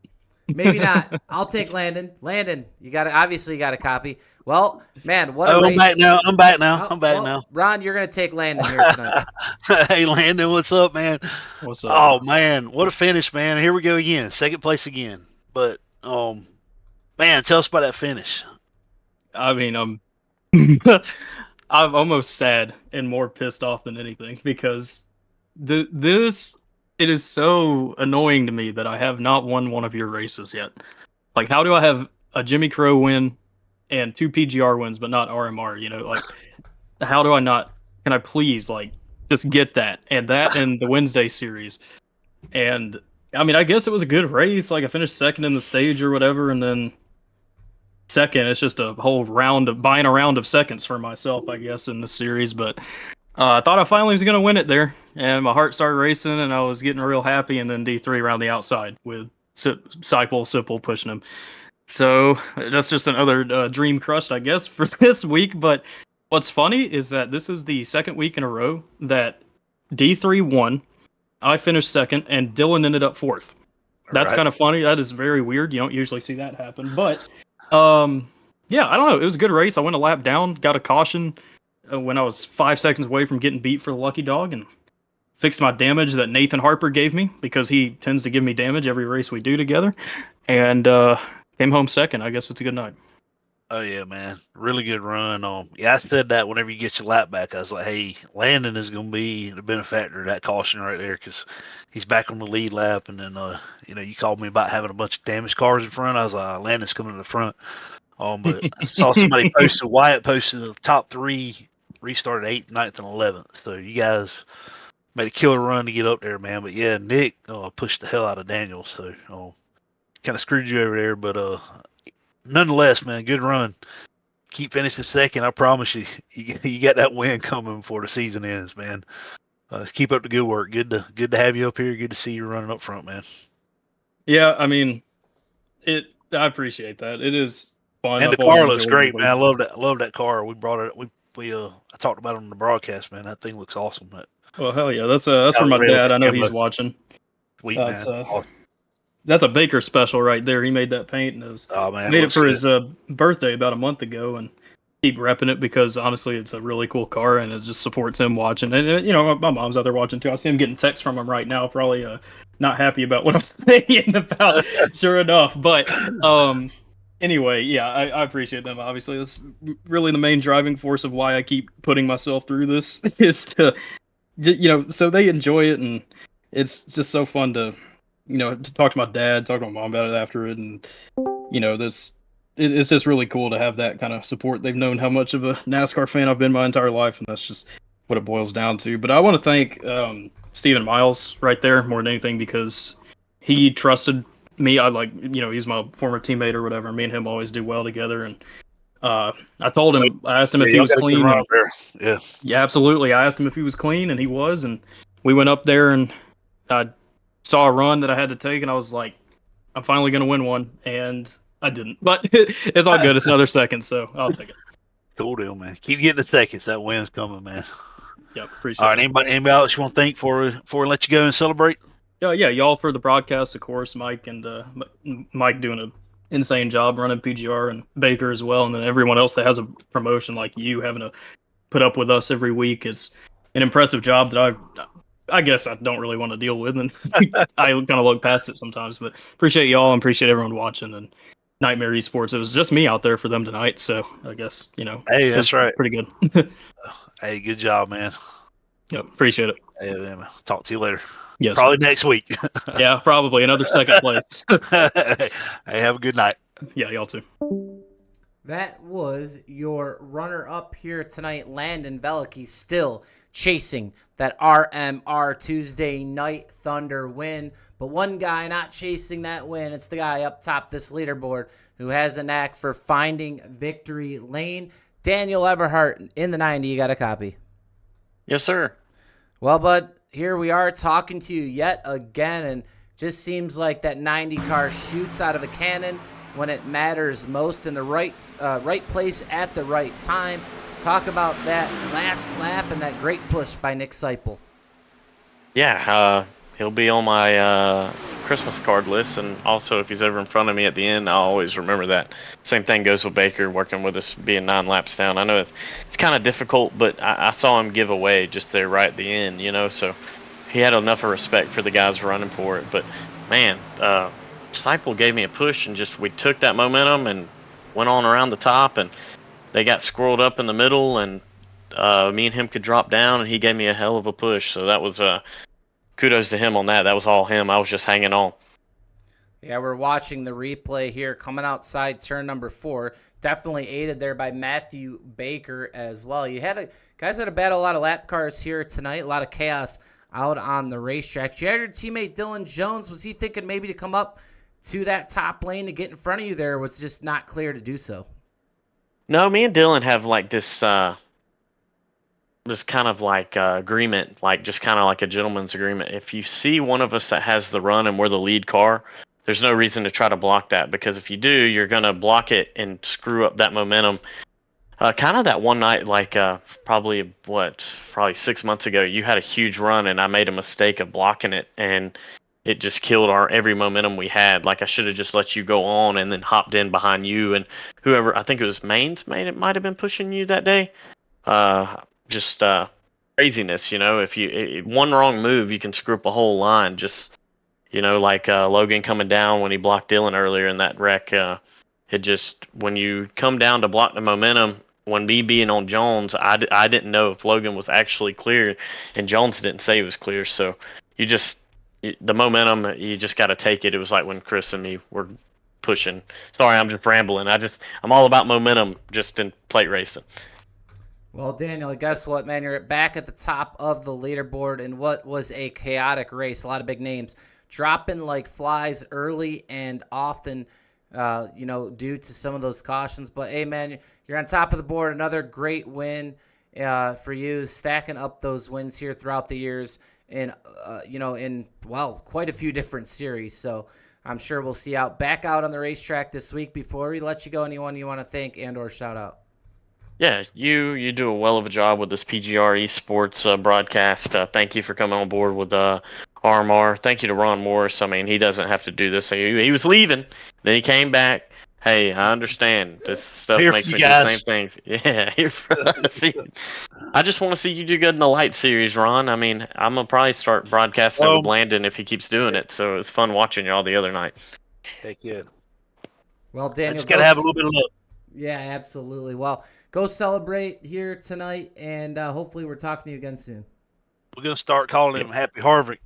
Maybe not. I'll take Landon. Landon, you got a copy. Well, man, what a race. I'm back now. Ron, you're going to take Landon here tonight. Hey, Landon, what's up, man? What's up? Oh, man, what a finish, man. Here we go again. Second place again. But, man, tell us about that finish. I mean, I'm almost sad and more pissed off than anything because it is so annoying to me that I have not won one of your races yet. Like, how do I have a Jimmy Crow win and 2 PGR wins, but not RMR? Like, how do I not? Can I please, just get that and the Wednesday series? And I mean, I guess it was a good race. Like, I finished second in the stage or whatever, and then second. It's just a whole round of buying a round of seconds for myself, I guess, in the series. But I thought I finally was going to win it there, and my heart started racing, and I was getting real happy, and then D3 around the outside with Sipple pushing him. So that's just another dream crushed, I guess, for this week. But what's funny is that this is the second week in a row that D3 won, I finished second, and Dylan ended up fourth. That's kind of funny. That is very weird. You don't usually see that happen. But, yeah, I don't know. It was a good race. I went a lap down, got a caution when I was 5 seconds away from getting beat for the lucky dog, and fixed my damage that Nathan Harper gave me because he tends to give me damage every race we do together, and came home second. I guess it's a good night. Oh, yeah, man. Really good run. Yeah, I said that whenever you get your lap back. I was like, hey, Landon is going to be the benefactor of that caution right there because he's back on the lead lap. And then, you called me about having a bunch of damaged cars in front. I was like, Landon's coming to the front. But I saw somebody Wyatt posted the top 3 restarted 8th, 9th, and 11th. So you guys made a killer run to get up there, man. But, yeah, Nick pushed the hell out of Daniel. So kind of screwed you over there. But nonetheless, man, good run. Keep finishing second. I promise you, you got that win coming before the season ends, man. Keep up the good work. Good to have you up here. Good to see you running up front, man. Yeah, I mean, I appreciate that. It is fun. And the car looks great, man. I love that car. We brought it. I talked about it on the broadcast, man. That thing looks awesome. Well, hell yeah. That's for my dad. I know he's watching. Sweet, man. That's a Baker special right there. He made that paint, and made it for his birthday about a month ago, and keep repping it because honestly, it's a really cool car, and it just supports him watching. And my mom's out there watching too. I see him getting texts from him right now, probably not happy about what I'm saying about. Sure enough, but anyway, yeah, I appreciate them. Obviously, that's really the main driving force of why I keep putting myself through this is to, so they enjoy it, and it's just so fun to talk to my dad, talk to my mom about it after it, and it's just really cool to have that kind of support. They've known how much of a NASCAR fan I've been my entire life, and that's just what it boils down to. But I want to thank Stephen Miles right there more than anything because he trusted me. He's my former teammate or whatever. Me and him always do well together, and I told him, I asked him if he was clean. Yeah, absolutely. I asked him if he was clean, and he was, and we went up there, and I saw a run that I had to take, and I was like, I'm finally going to win one, and I didn't. But it's all good. It's another second, so I'll take it. Cool deal, man. Keep getting the seconds. That win's coming, man. Yep, appreciate it. All right, anybody else you want to thank before we let you go and celebrate? Yeah, y'all for the broadcast, of course, Mike and Mike doing an insane job running PGR, and Baker as well, and then everyone else that has a promotion like you having to put up with us every week. It's an impressive job that I guess I don't really want to deal with, and I kind of look past it sometimes. But appreciate y'all and appreciate everyone watching. And Nightmare Esports, it was just me out there for them tonight, so I guess Hey, that's right. pretty good. Hey, good job, man. Yep, appreciate it. Hey, man, talk to you later. Yes, Probably next week. yeah, probably another second place. Hey, have a good night. Yeah, y'all too. That was your runner-up here tonight, Landon Velicky, still chasing that RMR Tuesday Night Thunder win. But one guy not chasing that win, it's the guy up top this leaderboard who has a knack for finding victory lane. Daniel Eberhardt in the 90, you got a copy. Yes, sir. Well, bud, here we are talking to you yet again, and just seems like that 90 car shoots out of a cannon when it matters most in the right place at the right time. Talk about that last lap and that great push by Nick Seipel. Yeah, he'll be on my Christmas card list, and also if he's ever in front of me at the end, I'll always remember that. Same thing goes with Baker working with us, being 9 laps down. I know it's kind of difficult, but I saw him give away just there right at the end, so he had enough of respect for the guys running for it. But man, Seipel gave me a push, and we took that momentum and went on around the top, and they got squirreled up in the middle, and me and him could drop down, and he gave me a hell of a push. So that was kudos to him on that. That was all him. I was just hanging on. Yeah, we're watching the replay here coming outside turn number 4. Definitely aided there by Matthew Baker as well. Guys had to battle a lot of lap cars here tonight, a lot of chaos out on the racetrack. You had your teammate Dylan Jones. Was he thinking maybe to come up to that top lane to get in front of you there? Was just not clear to do so? No, me and Dylan have like this kind of like agreement, like just kind of like a gentleman's agreement. If you see one of us that has the run and we're the lead car, there's no reason to try to block that, because if you do, you're going to block it and screw up that momentum. Kind of that one night, like probably 6 months ago, you had a huge run and I made a mistake of blocking it, and it just killed our every momentum we had. Like I should have just let you go on and then hopped in behind you and whoever. I think it was Mainz it might have been pushing you that day. Just craziness, If you one wrong move, you can screw up a whole line. Just like Logan coming down when he blocked Dylan earlier in that wreck. When you come down to block the momentum, when me being on Jones, I didn't know if Logan was actually clear, and Jones didn't say he was clear. So the momentum, you just got to take it. It was like when Chris and me were pushing. Sorry, I'm just rambling. I'm all about momentum just in plate racing. Well, Daniel, guess what, man? You're back at the top of the leaderboard in what was a chaotic race. A lot of big names dropping like flies early and often, due to some of those cautions. But, hey, man, you're on top of the board. Another great win for you, stacking up those wins here throughout the years in quite a few different series. So I'm sure we'll see you back out on the racetrack this week. Before we let you go, anyone you want to thank and or shout out? Yeah, you do a well of a job with this PGR eSports broadcast. Thank you for coming on board with RMR. Thank you to Ron Morris. I mean, he doesn't have to do this. He was leaving, then he came back. Hey, I understand. This stuff makes me do the same things. Yeah, I just want to see you do good in the light series, Ron. I mean, I'm going to probably start broadcasting with Landon if he keeps doing it. So it's fun watching y'all the other night. Heck yeah. Well, Daniel, just got to have a little bit of luck. Yeah, absolutely. Well, go celebrate here tonight, and hopefully we're talking to you again soon. We're going to start calling him Happy Harvick.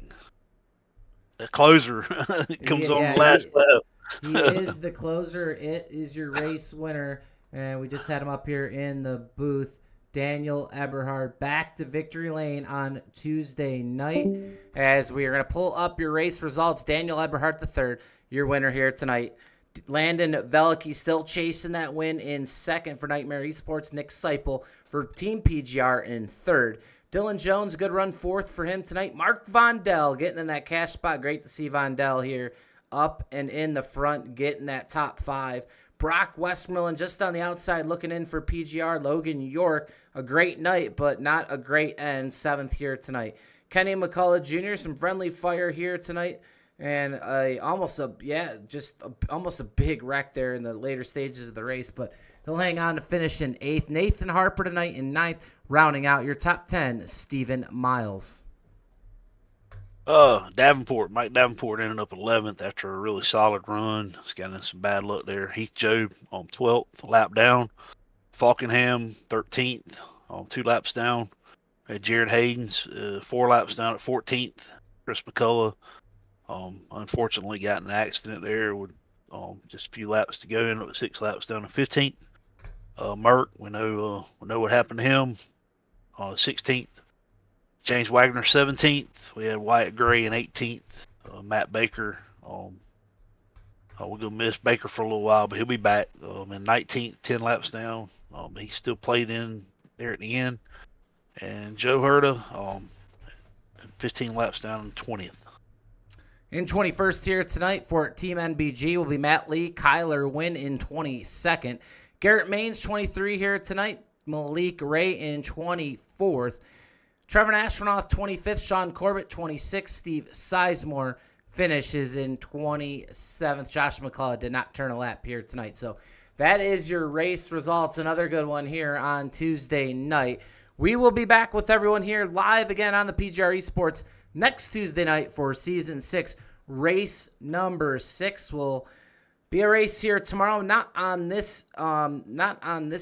The closer comes on the last lap. He is the closer. It is your race winner, and we just had him up here in the booth. Daniel Eberhard back to victory lane on Tuesday night as we are going to pull up your race results. Daniel Eberhard III, your winner here tonight. Landon Velicky still chasing that win in second for Nightmare Esports. Nick Seipel for Team PGR in third. Dylan Jones, good run fourth for him tonight. Mark Vondell getting in that cash spot. Great to see Vondell here up and in the front, getting that top 5. Brock Westmoreland just on the outside looking in for PGR. Logan York, a great night, but not a great end. 7th here tonight. Kenny McCullough Jr., some friendly fire here tonight. And almost a big wreck there in the later stages of the race, but he'll hang on to finish in 8th. Nathan Harper tonight in 9th, rounding out your top 10, Stephen Miles. Mike Davenport ended up 11th after a really solid run. He's got in some bad luck there. Heath Job on 12th, lap down. Falkenham 13th, on 2 laps down. Jared Hayden's 4 laps down at 14th. Chris McCullough, unfortunately, got in an accident there with just a few laps to go. Ended up 6 laps down at 15th. Merck, we know what happened to him. 16th. James Wagner 17th. We had Wyatt Gray in 18th. Matt Baker. We're gonna miss Baker for a little while, but he'll be back. In 19th, 10 laps down. He still played in there at the end. And Joe Herta, 15 laps down in 20th. In 21st here tonight for Team NBG will be Matt Lee, Kyler Wynn in 22nd. Garrett Maines 23 here tonight. Malik Ray in 24th. Trevor Ashford 25th. Sean Corbett 26th. Steve Sizemore finishes in 27th. Josh McCullough did not turn a lap here tonight. So that is your race results. Another good one here on Tuesday night. We will be back with everyone here live again on the PGR eSports next Tuesday night for Season 6. Race number 6 will be a race here tomorrow. Not on this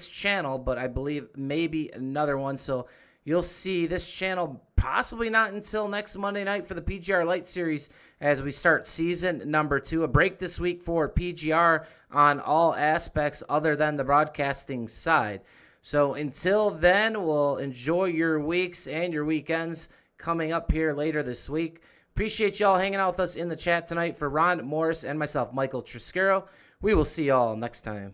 channel, but I believe maybe another one. So you'll see this channel possibly not until next Monday night for the PGR Light Series as we start season number 2. A break this week for PGR on all aspects other than the broadcasting side. So until then, we'll enjoy your weeks and your weekends coming up here later this week. Appreciate y'all hanging out with us in the chat tonight. For Ron Morris and myself, Michael Triscaro, we will see y'all next time.